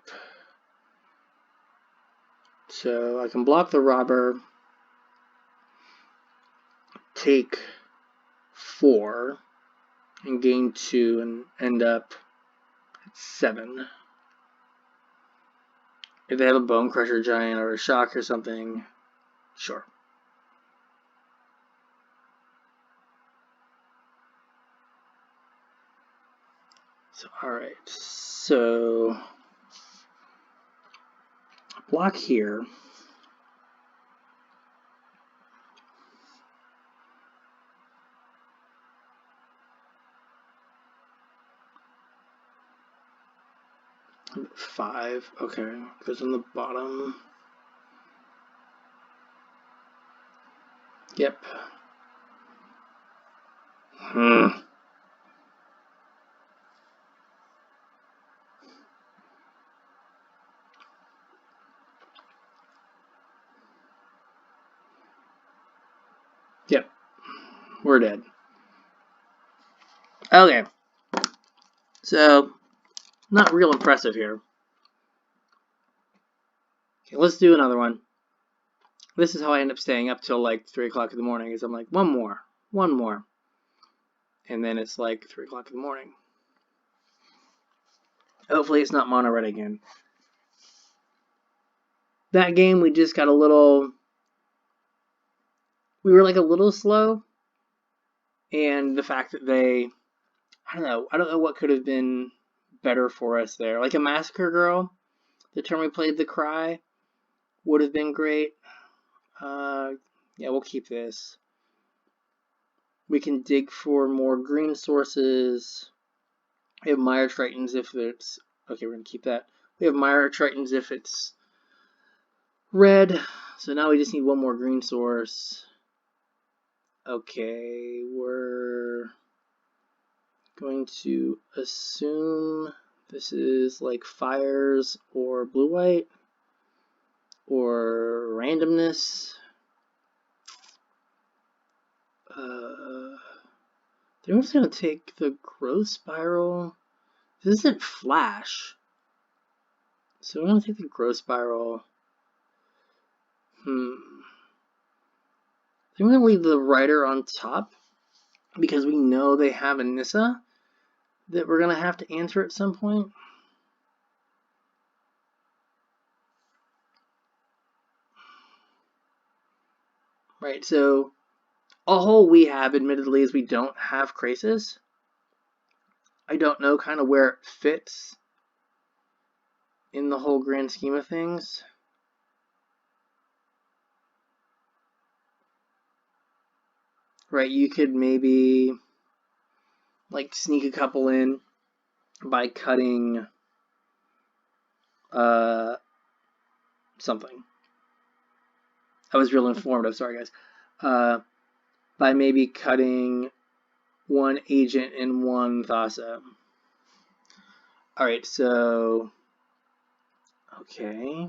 So I can block the Robber, take 4, and gain 2, and end up at 7. If they have a Bone Crusher Giant or a Shock or something, sure. So, alright. So, block here. Five, okay, goes on the bottom. Yep. Yep. We're dead. Okay. So, not real impressive here. Okay, let's do another one. This is how I end up staying up till like 3 o'clock in the morning, is I'm like, one more. And then it's like 3 o'clock in the morning. Hopefully it's not mono red again. That game we just got a little... We were like a little slow. And the fact that they... I don't know what could have been better for us there. Like a Massacre Girl, the turn we played the Cry, would have been great. Yeah, we'll keep this. We can dig for more green sources. We have Mire Tritons if it's... Okay, we're going to keep that. We have Mire Tritons if it's red. So now we just need one more green source. Okay, we're going to assume this is like fires or blue-white or randomness. I think I'm just going to take the growth spiral. This isn't flash. So I'm going to take the growth spiral. I think I'm going to leave the writer on top because we know they have a Nissa that we're going to have to answer at some point. Right, so all we have, admittedly, is we don't have Krasis. I don't know kind of where it fits in the whole grand scheme of things. Right, you could maybe like sneak a couple in by cutting something. I was real informative, sorry guys. By maybe cutting one agent and one Thassa. Alright, so okay.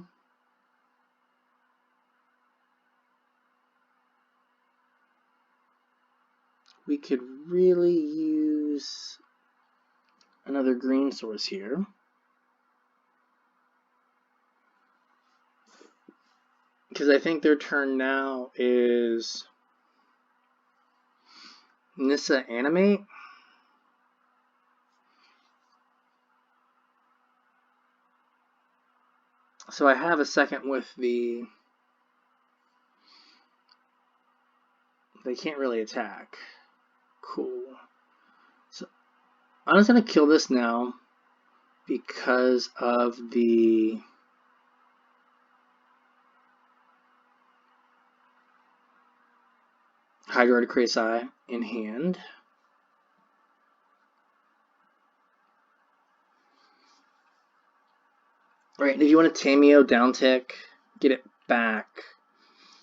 We could really use another green source here. Because I think their turn now is Nissa Animate. So I have a second with the... They can't really attack. Cool. So I'm just going to kill this now because of the... Hydroid Krasis in hand. Alright, if you want a Tameo down tick, get it back.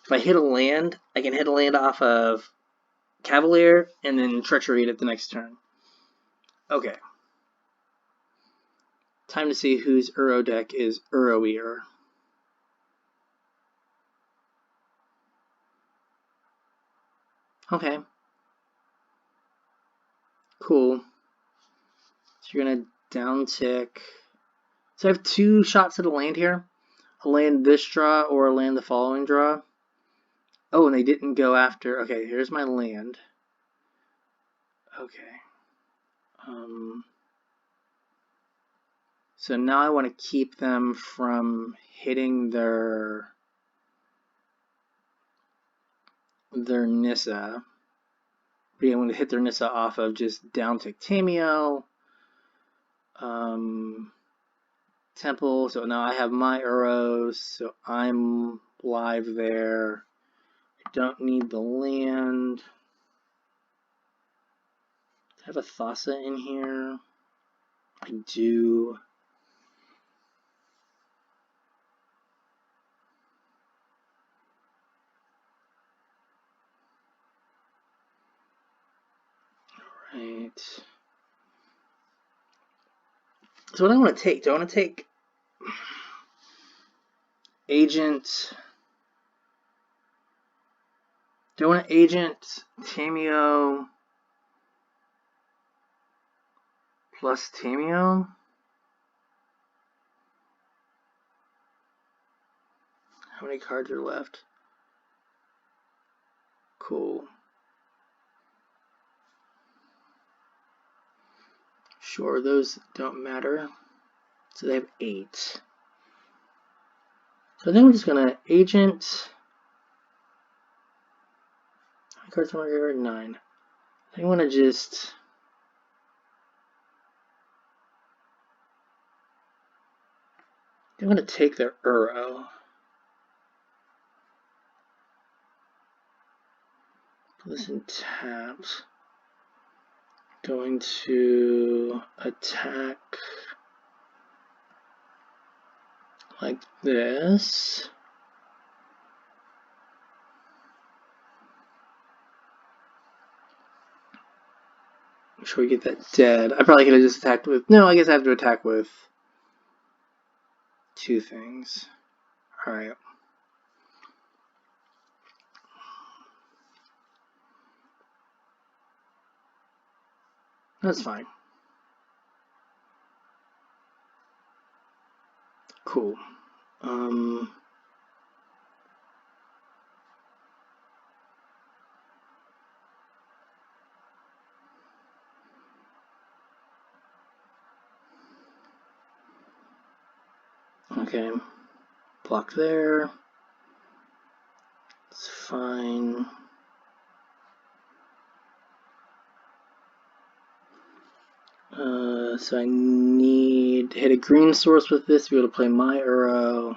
If I hit a land, I can hit a land off of Cavalier and then Treachery it the next turn. Okay. Time to see whose Uro deck is Uroier. Okay. Cool. So you're going to down tick. So I have two shots at a land here. A land this draw or a land the following draw. Oh, and they didn't go after... Okay, here's my land. Okay. So now I want to keep them from hitting their Nissa. Being able to hit their Nissa off of just down tick Tameo. Temple. So now I have my Uros. So I'm live there. I don't need the land. Do I have a Thassa in here? I do. Alright. So what do I want to take? Do I want to take Agent... Do I want to Agent Tameo plus Tameo? How many cards are left? Cool. Sure, those don't matter. So they have 8. So I think we're just gonna Agent. How many cards am I gonna 9? I think I wanna just... I'm gonna take their Uro. Put this in tapped. Going to attack like this. Make sure we get that dead. I probably could have just attacked with... No, I guess I have to attack with 2 things. Alright. That's fine. Cool. Okay. Block there. It's fine. So I need to hit a green source with this to be able to play my Uro.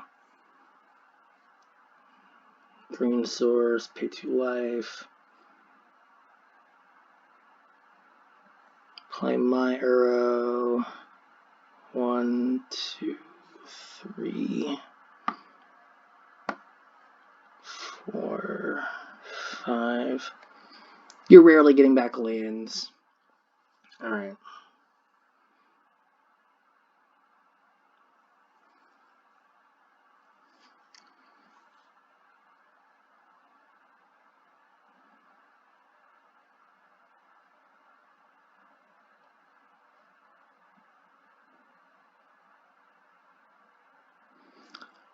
Green source, pay 2 life. Play my Uro. 1, 2, 3, 4, 5. You're rarely getting back lands. Alright.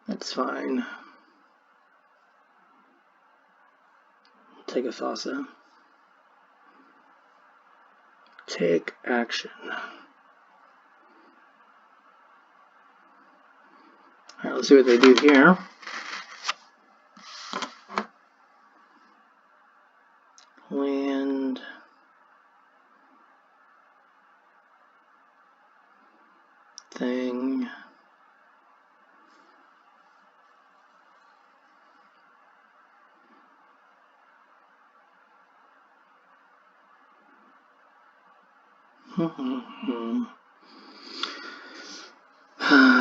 That's fine. Take a Thassa. Take action. Alright, let's see what they do here. Land. Thing.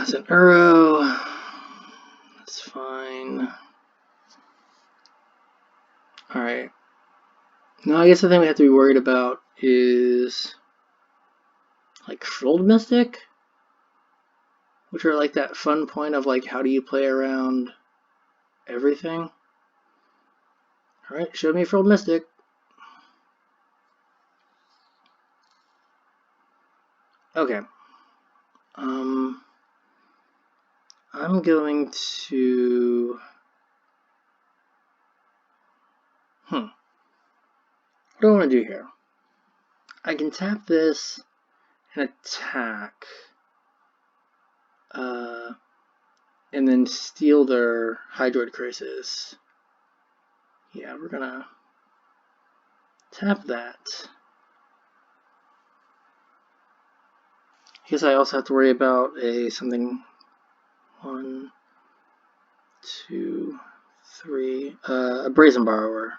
It's an Uro. That's fine. Alright. Now I guess the thing we have to be worried about is like Frilled Mystic, which are like that fun point of like how do you play around everything. Alright, show me Frilled Mystic. Okay. I'm going to... What do I want to do here? I can tap this and attack. And then steal their Hydroid Crisis. Yeah, we're gonna tap that. I guess I also have to worry about something. 1, 2, 3. A Brazen Borrower.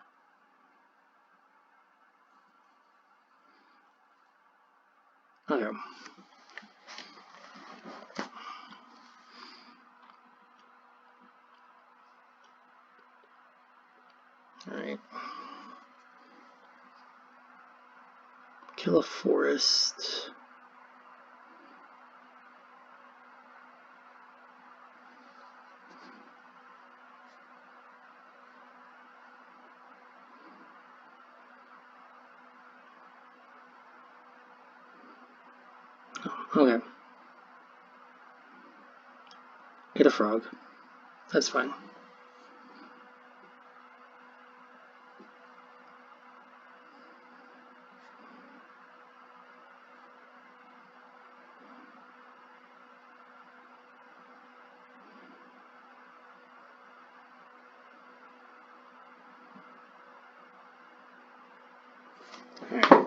Okay. Alright. Kill a forest. Okay. Hit a frog. That's fine. Alright.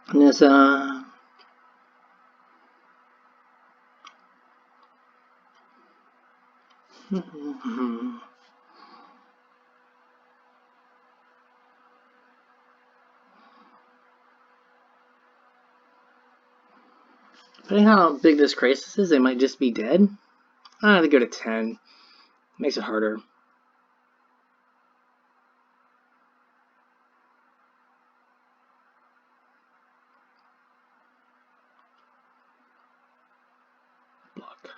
And this, Depending on how big this crisis is, they might just be dead. I have to go to 10. Makes it harder. Block.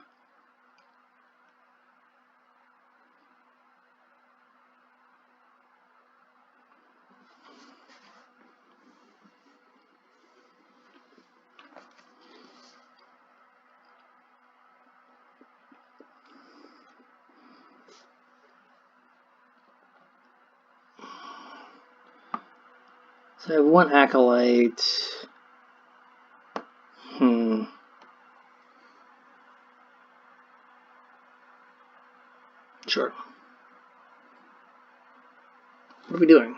So I have one Acolyte. Sure. What are we doing?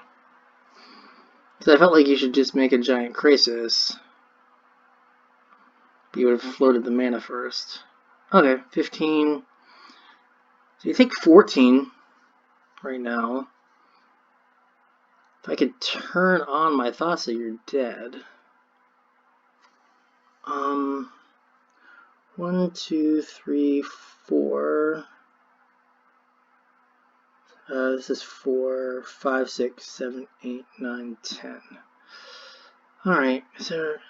Because I felt like you should just make a giant crisis. But you would have floated the mana first. Okay, 15. So you take 14 right now. If I could turn on my Thassa, you're dead. 1, 2, 3, 4. This is 4, 5, 6, 7, 8, 9, 10. Alright, is there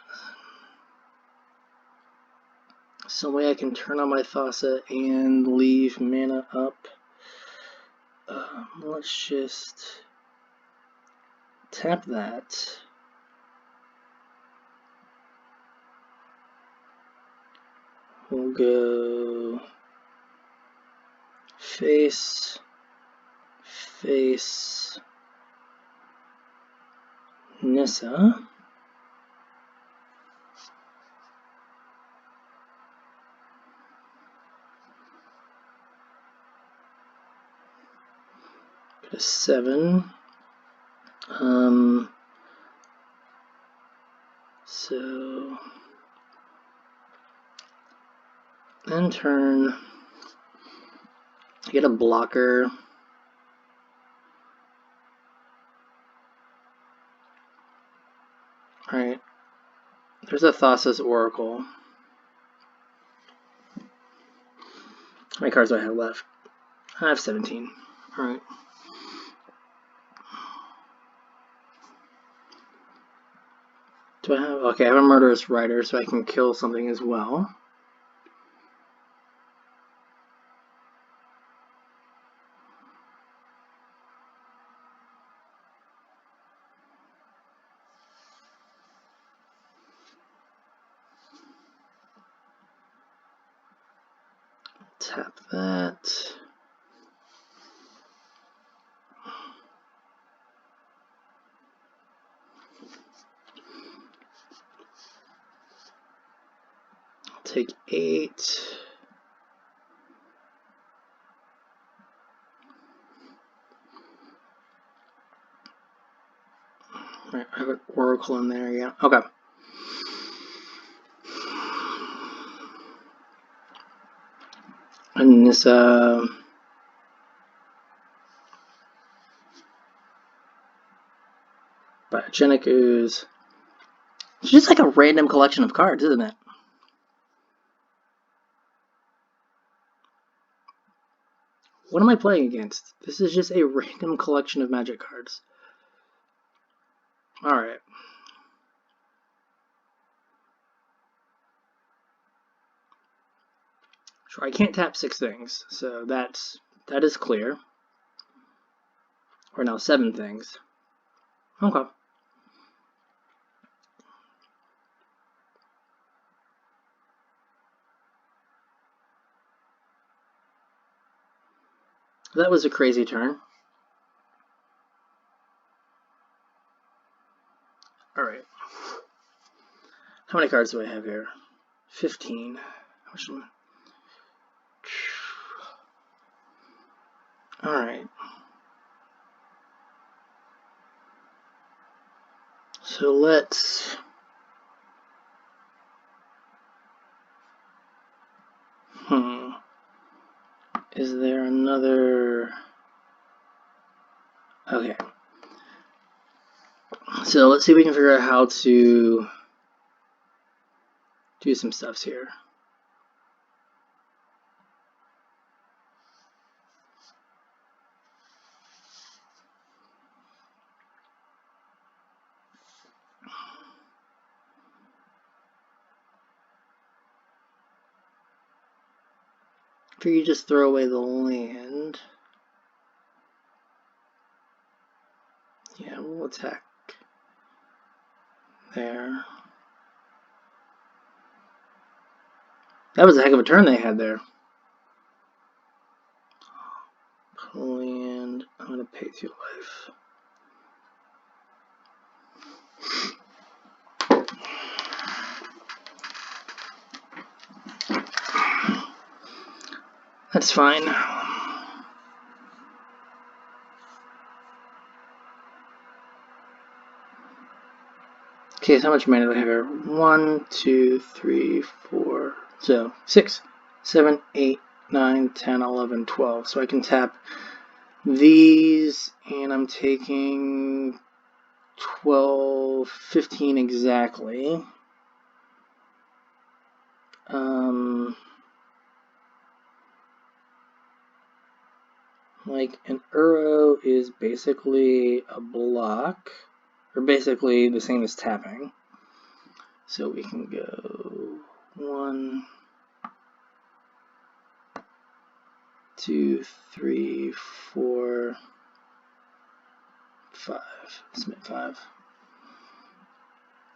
some way I can turn on my Thassa and leave mana up? Let's just tap that. We'll go face, Nissa. Go to 7. So end turn. I get a blocker. Alright. There's a Thassa's Oracle. How many cards do I have left? I have 17. Alright. Do I have... Okay, I have a Murderous Rider, so I can kill something as well. Tap that. Take 8. Right, I have an Oracle in there, yeah. Okay. And this, Biogenic Ooze. It's just like a random collection of cards, isn't it? What am I playing against? This is just a random collection of Magic cards. Alright. Sure, I can't tap 6 things, so that is clear. Or now 7 things. Okay. That was a crazy turn. Alright. How many cards do I have here? 15. How much am I? Alright. So let's... Is there another... Okay. So let's see if we can figure out how to do some stuffs here. If you just throw away the land, yeah, we'll attack there. That was a heck of a turn they had there. Land, I'm going to pay 2 life. That's fine. Okay, so how much mana do I have here? 1, 2, 3, 4. So 6, 7, 8, 9, 10, 11, 12. So I can tap these, and I'm taking 12, 15 exactly. Like an Uro is basically a block, or basically the same as tapping. So we can go 1, 2, 3, 4, 5. Let's make 5.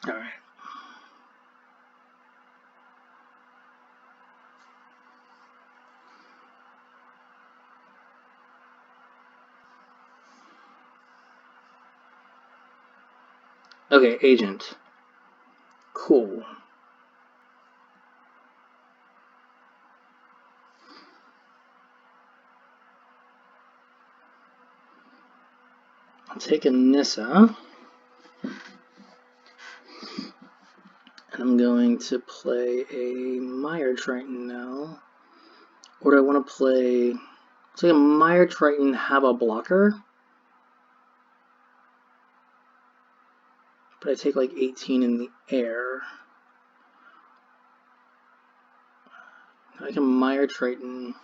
All right. Okay, agent. Cool. I'll take a Nissa. And I'm going to play a Mire Triton now. Or do I want to play... Looks like a Mire Triton have a blocker. But I take like 18 in the air. I can Mire Triton.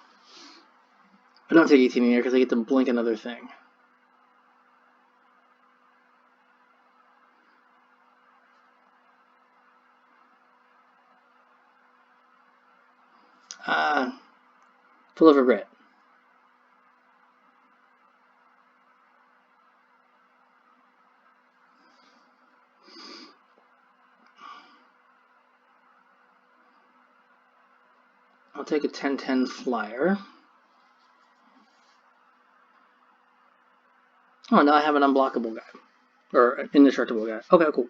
I don't take 18 in the air because I get to blink another thing. Full of regret. I'll take a 10-10 flyer. Oh, now I have an unblockable guy. Or an indestructible guy. Okay, cool.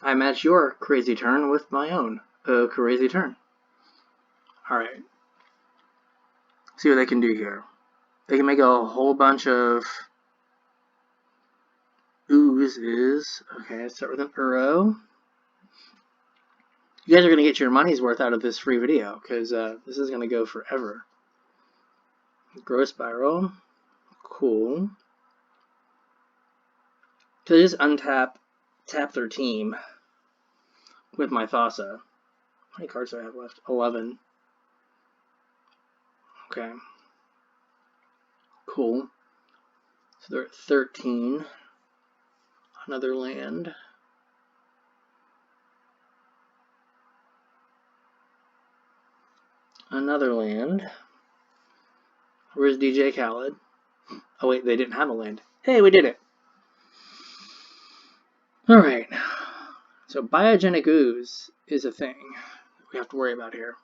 I match your crazy turn with my own crazy turn. Alright. See what they can do here. They can make a whole bunch of oozes. Okay, let's start with an Uro. You guys are going to get your money's worth out of this free video, because this is going to go forever. Growth Spiral. Cool. So I just untap, tap their team with my Thassa. How many cards do I have left? 11. Okay. Cool. So they're at 13. Another land. Another land. Where's DJ Khaled? Oh wait, they didn't have a land. Hey, we did it. Alright. So biogenic ooze is a thing we have to worry about here.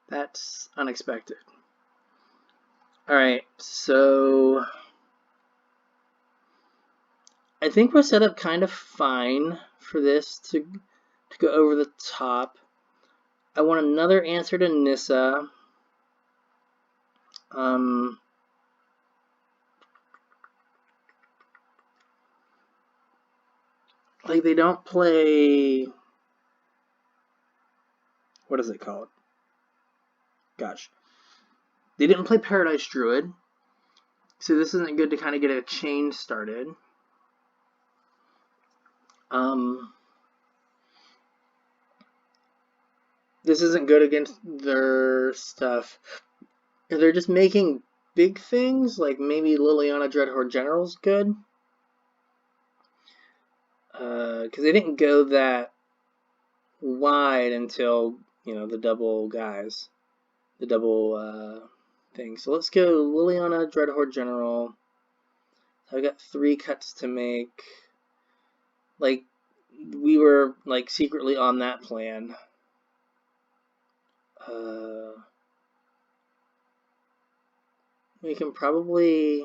That's unexpected. Alright, so I think we're set up kind of fine for this to go over the top. I want another answer to Nissa. Like they don't play, what is it called? Gosh. They didn't play Paradise Druid. So this isn't good to kind of get a chain started. This isn't good against their stuff. If they're just making big things, like maybe Liliana Dreadhorde General's good. Because they didn't go that wide until, the double guys. The double thing. So let's go Liliana Dreadhorde General. I've got 3 cuts to make. Like, we were, like, secretly on that plan. We can probably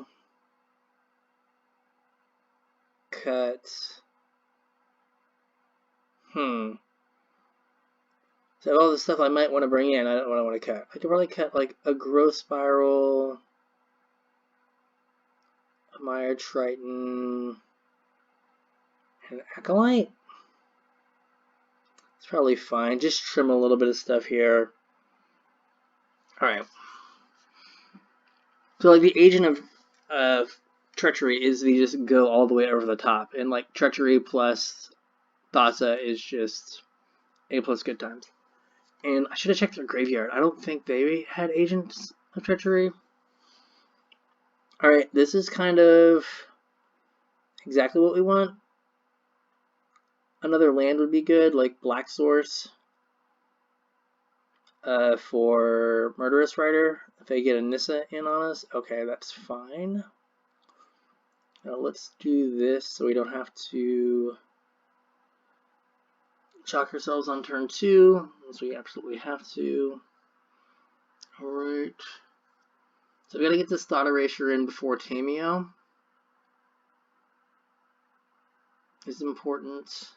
cut... So all the stuff I might want to bring in, I don't know what I want to cut. I could probably cut, like, a Growth Spiral, a Mire Triton, and an Acolyte. It's probably fine. Just trim a little bit of stuff here. Alright. So, like, the Agent of Treachery is they just go all the way over the top. And, like, Treachery plus Thassa is just A+ good times. And I should have checked their graveyard. I don't think they had Agents of Treachery. Alright, this is kind of exactly what we want. Another land would be good, like Black Source. For Murderous Rider, if they get a Nissa in on us, okay, that's fine. Now let's do this so we don't have to shock ourselves on turn 2, unless we absolutely have to. Alright. So we gotta get this Thought Erasure in before Tameo. Is important.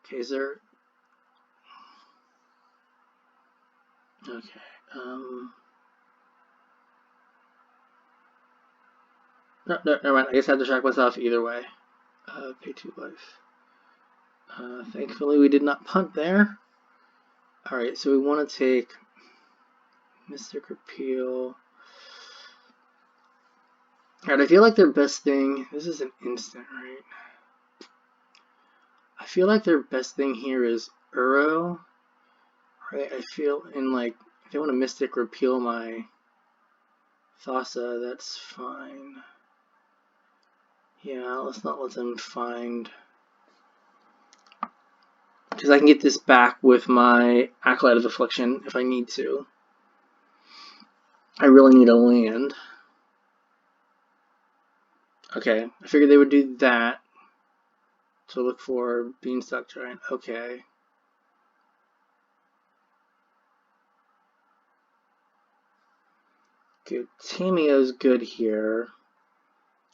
Okay, is there... Okay, no, never mind. I guess I have to shock myself either way. Pay 2 life. Thankfully we did not punt there. Alright, so we want to take Mystic Repeal. Alright, I feel like their best thing... This is an instant, right? I feel like their best thing here is Uro. Right, I feel in like if they want to Mystic Repeal my Thassa, that's fine. Yeah, let's not let them find, because I can get this back with my Acolyte of Affliction if I need to. I really need a land. Okay, I figured they would do that. So look for Beanstalk Giant. Okay. Good. Tameo's good here.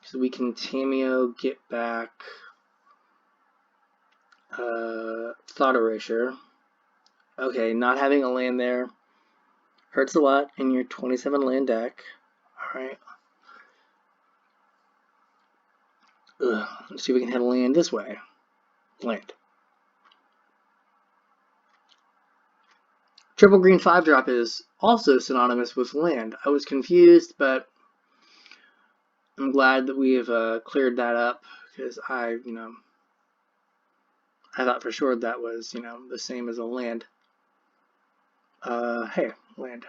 So we can Tameo get back Thought Erasure. Okay, not having a land there hurts a lot in your 27 land deck. Alright. Let's see if we can hit a land this way. Land. Triple green 5-drop is also synonymous with land. I was confused, but I'm glad that we have cleared that up, because I thought for sure that was, the same as a land. Hey, land.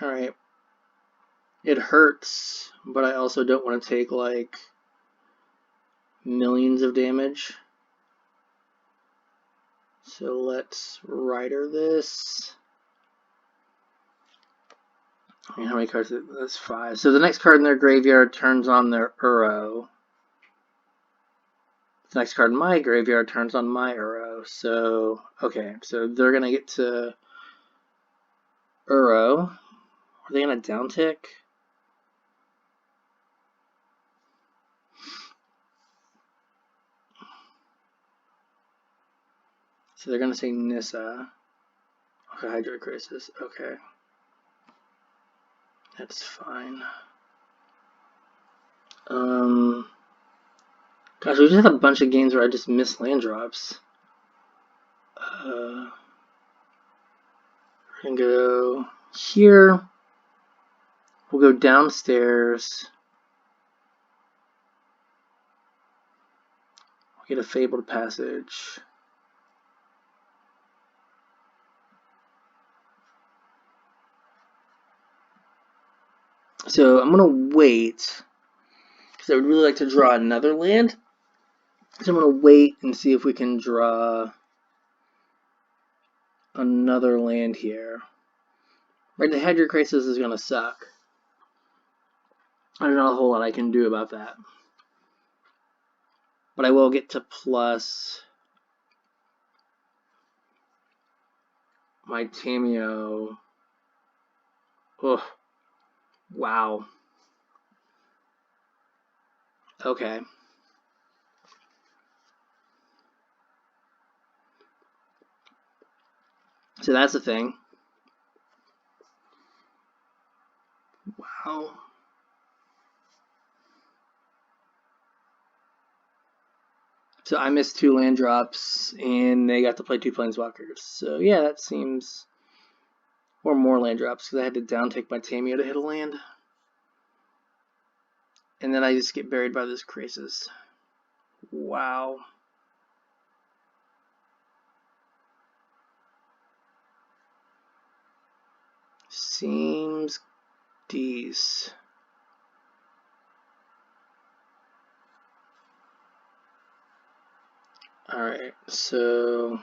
Alright. It hurts, but I also don't want to take, like, millions of damage. So let's Rider this. I mean, how many cards? That's 5. So the next card in their graveyard turns on their Uro. The next card in my graveyard turns on my Uro. So, okay. So they're going to get to Uro. Are they going to downtick? So they're going to say Nissa. Okay, Hydroid Crisis. Okay. That's fine. Gosh, we just had a bunch of games where I just missed land drops. We're gonna go Here, we'll go downstairs. We'll get a fabled passage. So I'm going to wait, because I would really like to draw another land. So I'm going to wait and see if we can draw another land here. Right, the Hedger Crisis is going to suck. There's not a whole lot I can do about that. But I will get to plus my Tameo. Oh, wow. Okay. So that's the thing. Wow. So I missed 2 land drops, and they got to play 2 planeswalkers. So yeah, that seems... Or more land drops, because I had to downtake my Tameo to hit a land. And then I just get buried by this Crisis. Wow. Seems decent. Alright, so...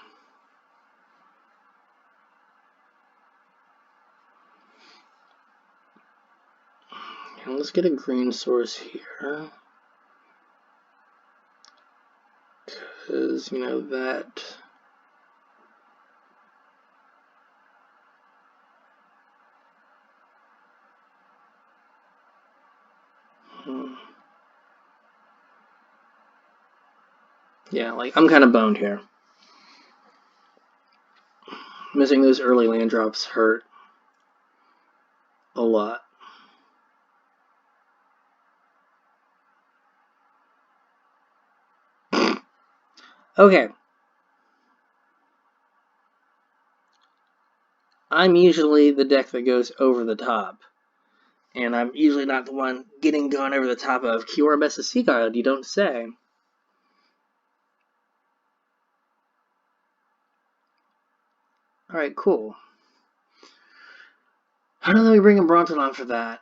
And let's get a green source here. Because, you know, that... Yeah, like, I'm kind of boned here. Missing those early land drops hurt a lot. Okay. I'm usually the deck that goes over the top. And I'm usually not the one getting gone over the top of Kiora Best of Seagull, you don't say. Alright, cool. How do we bring a Bronton on for that?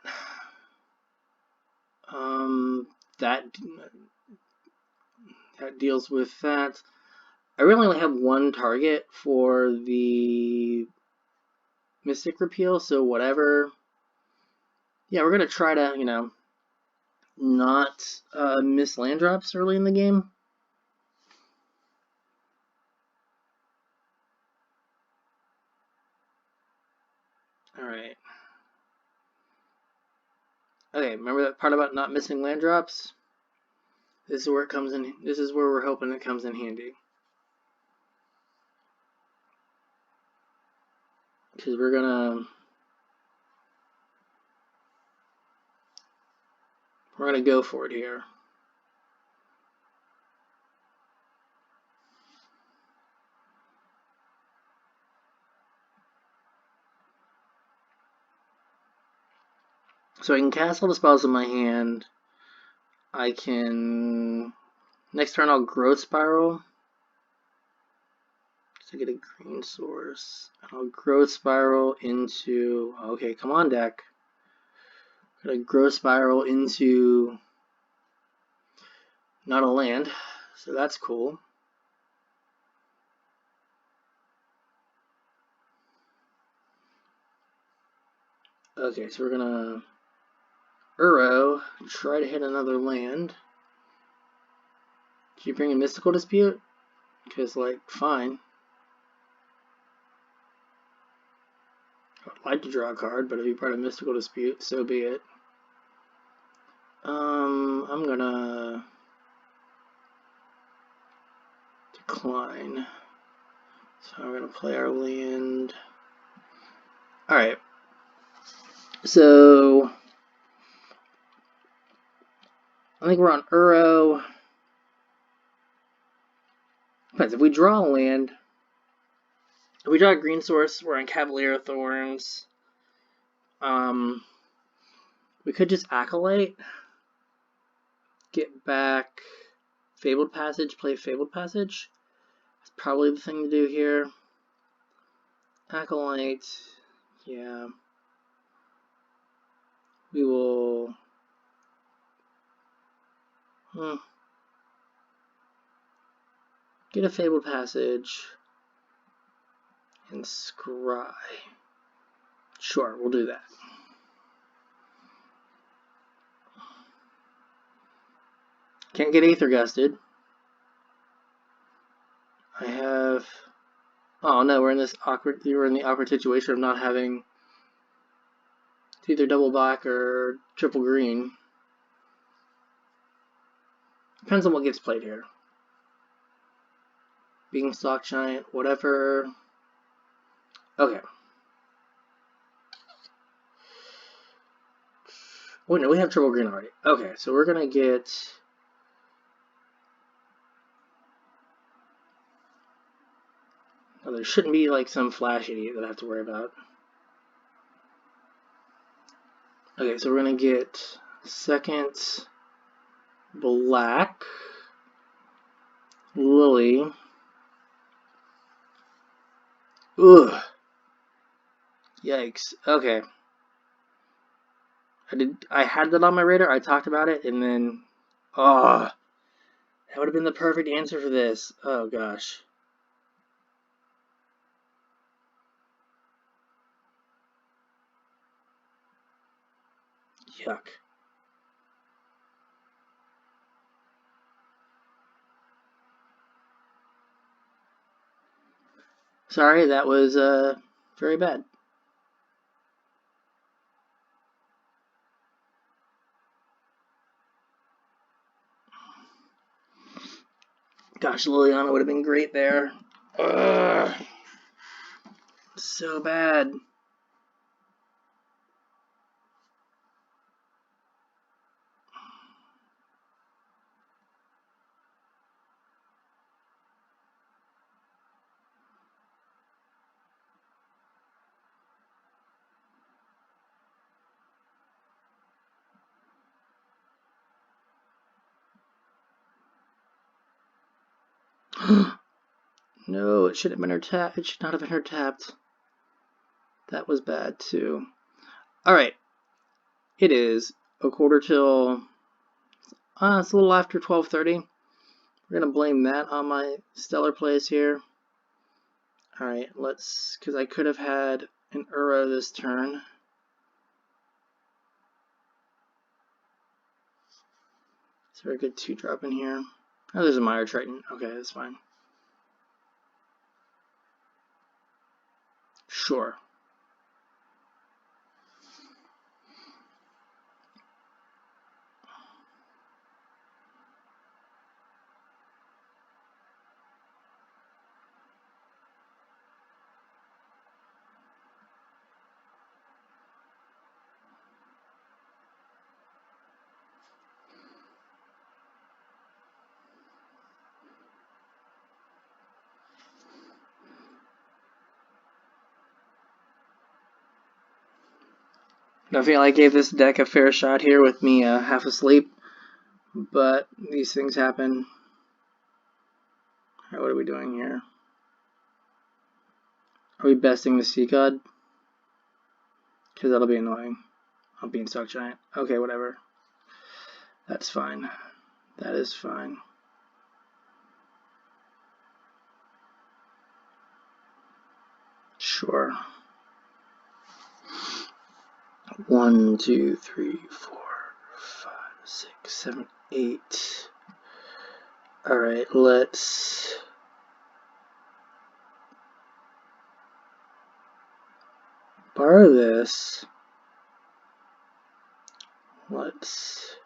That deals with that. I really only have one target for the Mystic Repeal, so whatever. Yeah, we're gonna try to, you know, not miss land drops early in the game. Alright. Okay, remember that part about not missing land drops? This is where it comes in. This is where we're hoping it comes in handy. Because we're gonna go for it here. So I can cast all the spells in my hand. I can... Next turn I'll Growth Spiral. To get a green source. I'll Growth Spiral into... Okay, come on, deck. Gonna Growth Spiral into... Not a land. So that's cool. Okay, so we're gonna... Uro, try to hit another land. Did you bring a Mystical Dispute? Because, like, fine. I would like to draw a card, but if you brought a Mystical Dispute, so be it. I'm gonna decline. So we're gonna play our land. Alright. So I think we're on Uro. Depends. If we draw a land, if we draw a green source, we're on Cavalier of Thorns. We could just Acolyte, get back Fabled Passage, play Fabled Passage. That's probably the thing to do here. Acolyte, yeah. We will... Get a Fabled Passage and Scry. Sure, we'll do that. Can't get Aether Gusted. I have... Oh no, we're in the awkward situation of not having either double black or triple green. Depends on what gets played here. Beanstalk Giant, whatever. Okay. Oh no, we have triple green already. Okay, so we're gonna get... Oh, there shouldn't be like some flash idiot that I have to worry about. Okay, so we're gonna get second black Lily. Ugh. Yikes. Okay. I had that on my radar. I talked about it, and then, that would have been the perfect answer for this. Oh gosh. Yuck. Sorry, that was very bad. Gosh, Liliana would have been great there. Ugh. So bad. No, it should have been her tapped. It should not have been her tapped. That was bad too. Alright. It is a quarter till... it's a little after 12:30. We're going to blame that on my stellar plays here. Alright, let's... Because I could have had an Uro this turn. Is there a good 2-drop in here? Oh, there's a Mire Triton. Okay, that's fine. Sure. I feel like I gave this deck a fair shot here with me half asleep, but these things happen. Alright, what are we doing here? Are we besting the Sea God? Because that'll be annoying. I'll Beanstalk Giant. Okay, whatever. That's fine. That is fine. Sure. 1, 2, 3, 4, 5, 6, 7, 8. Alright, let's... borrow this. Let's...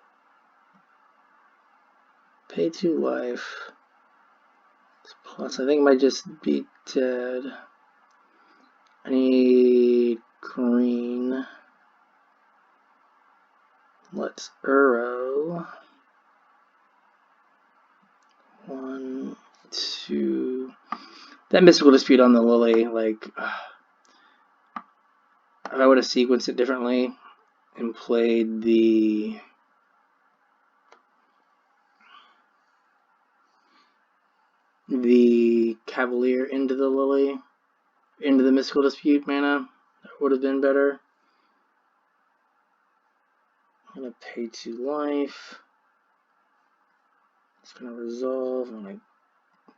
pay 2 life. Plus, I think it might just be dead. I need green. Let's Uro. 1, 2. That Mystical Dispute on the Lily, like... I would have sequenced it differently and played the Cavalier into the Lily, into the Mystical Dispute mana. That would have been better. I'm going to pay 2 life. It's going to resolve. I'm going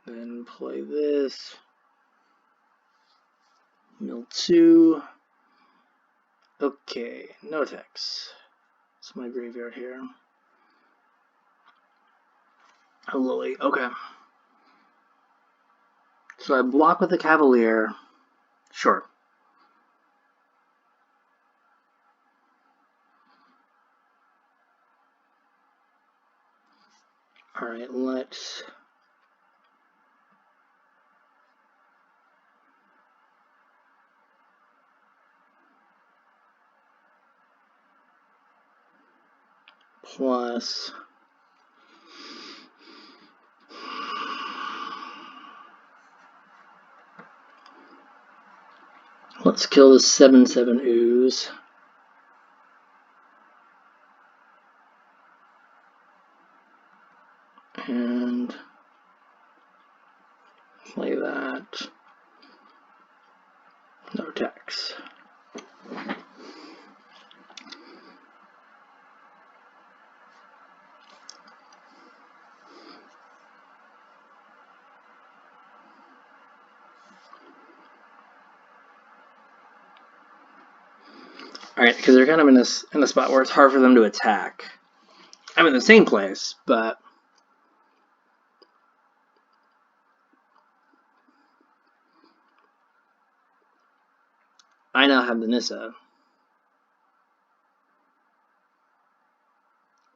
to then play this. Mill 2. Okay, no attacks. It's my graveyard here. A Lily, okay. So I block with the Cavalier. Sure. Alright, let's... Plus... Let's kill the 7/7 ooze. And play that. No attacks. Alright, because they're kind of in a spot where it's hard for them to attack. I'm in the same place, but I now have the Nissa.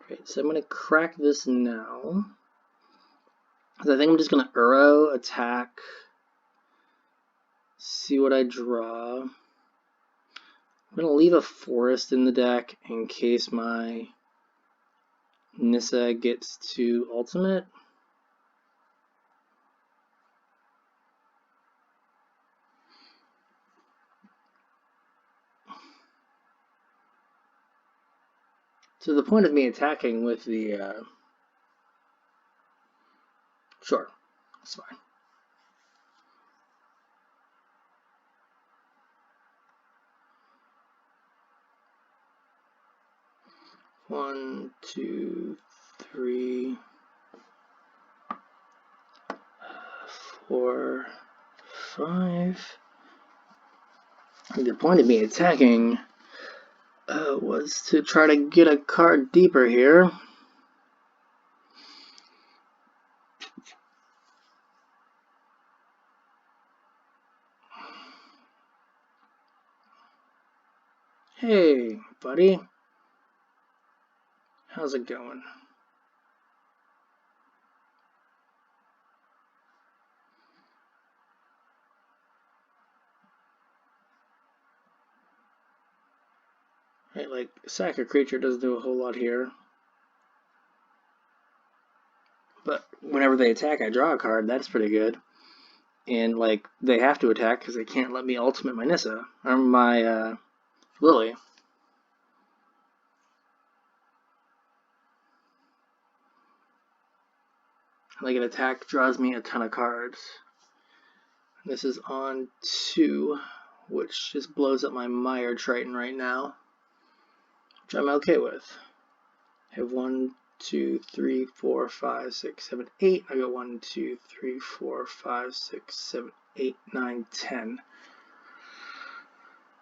Okay, so I'm going to crack this now. Because I think I'm just going to Uro, attack, see what I draw. I'm going to leave a forest in the deck in case my Nissa gets to ultimate. So the point of me attacking with the... Sure, that's fine. One, two, three, 4, 5. The point of me attacking was to try to get a card deeper here. Hey, buddy. How's it going? Right, like, sack a creature doesn't do a whole lot here. But whenever they attack, I draw a card. That's pretty good. And, like, they have to attack because they can't let me ultimate my Nissa. Or my, Lily. Like, an attack draws me a ton of cards. This is on 2, which just blows up my Mire Triton right now, which I'm okay with. I have 1, 2, 3, 4, 5, 6, 7, 8. I got 1, 2, 3, 4, 5, 6, 7, 8, 9, 10.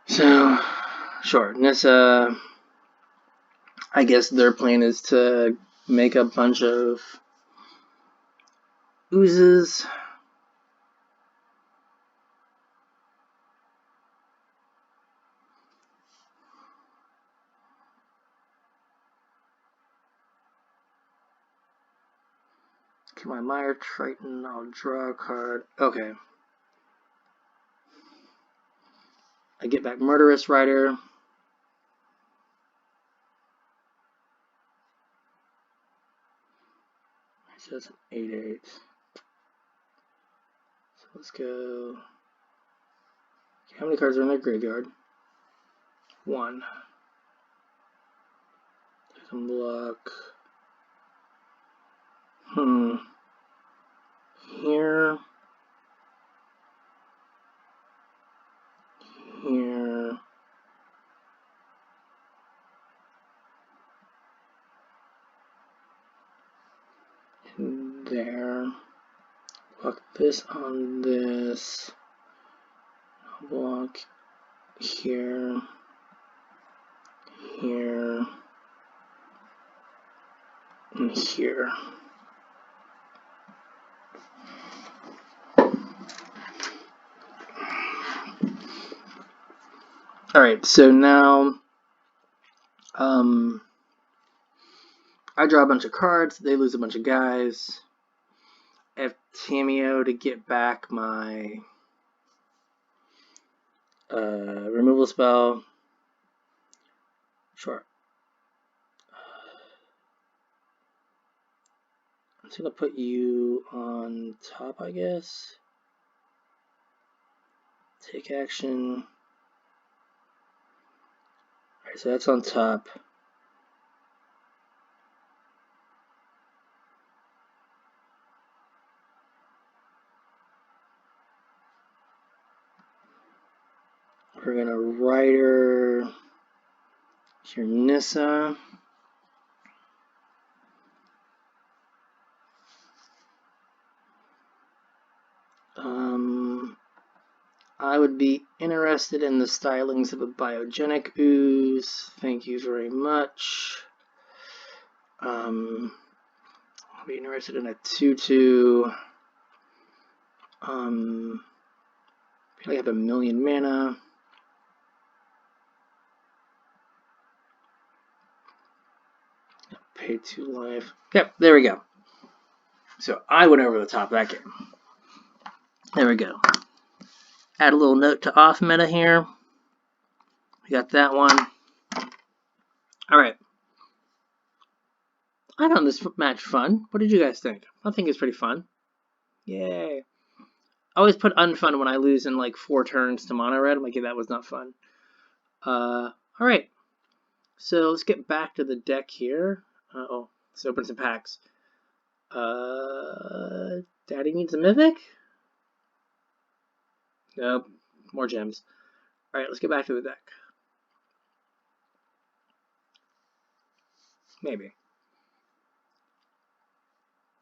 So, sure, Nissa, I guess their plan is to make a bunch of oozes. Okay, my Mire Triton, I'll draw a card. Okay. I get back Murderous Rider. So that's an 8/8. So let's go. Okay, how many cards are in their graveyard? 1. I can block. Here. Here. And there. Block this on this. Block here. Here. And here. Alright, so now I draw a bunch of cards, they lose a bunch of guys. I have Tameo to get back my removal spell. Sure. I'm just going to put you on top, I guess. Take action. Alright, so that's on top. We're going to Rider here, Nissa. I would be interested in the stylings of a biogenic ooze. Thank you very much. I'll be interested in a 2/2. I have 1,000,000 mana. Pay 2 life. Yep, there we go. So I went over the top of that game. There we go. Add a little note to off meta here. We got that one. Alright. I found this match fun. What did you guys think? I think it's pretty fun. Yay. I always put unfun when I lose in like 4 turns to mono red. I'm like, yeah, that was not fun. Alright. So let's get back to the deck here. Let's open some packs. Daddy needs a mythic? Nope. More gems. Alright, let's get back to the deck. Maybe.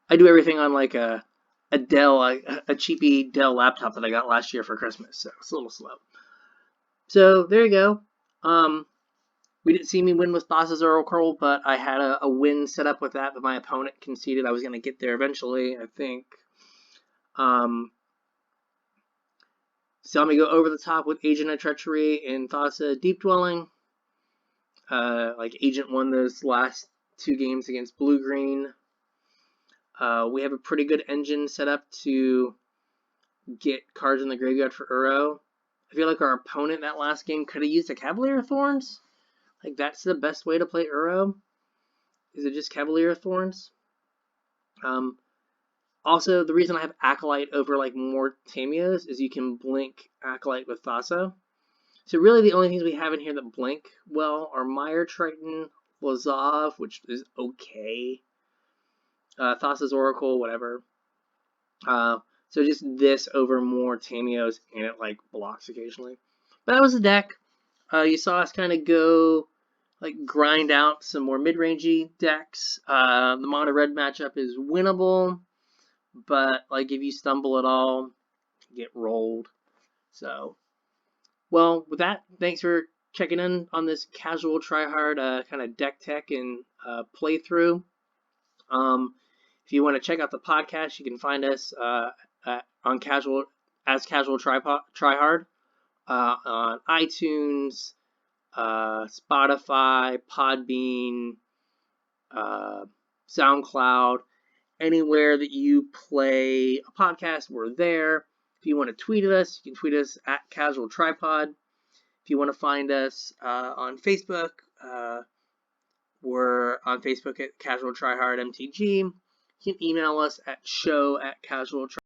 I do everything on like a Dell, a cheapy Dell laptop that I got last year for Christmas, so it's a little slow. So there you go. We didn't see me win with Thassa's Oracle, but I had a win set up with that, but my opponent conceded. I was going to get there eventually, I think. So I'm going to go over the top with Agent of Treachery and Thassa Deep Dwelling. Like Agent won those last 2 games against Blue-Green. We have a pretty good engine set up to get cards in the graveyard for Uro. I feel like our opponent that last game could have used a Cavalier of Thorns. Like, that's the best way to play Uro. Is it just Cavalier of Thorns? Also, the reason I have Acolyte over like more Tamios is you can blink Acolyte with Thassa. So really the only things we have in here that blink well are Mire Triton, Lazav, which is okay. Thassa's Oracle, whatever. So just this over more Tamios, and it like blocks occasionally. But that was the deck. You saw us kind of go like grind out some more mid-rangey decks. The mono red matchup is winnable, but like if you stumble at all, you get rolled. So, well, with that, thanks for checking in on this casual tryhard kind of deck tech and playthrough. If you want to check out the podcast, you can find us on Casual Tryhard on iTunes, Spotify, Podbean, Soundcloud, anywhere that you play a podcast, we're there. If you want to tweet at us, you can tweet us at Casual Tripod. If you want to find us on Facebook, we're on Facebook at Casual Tryhard MTG. You can email us at show@casualtryhard.com.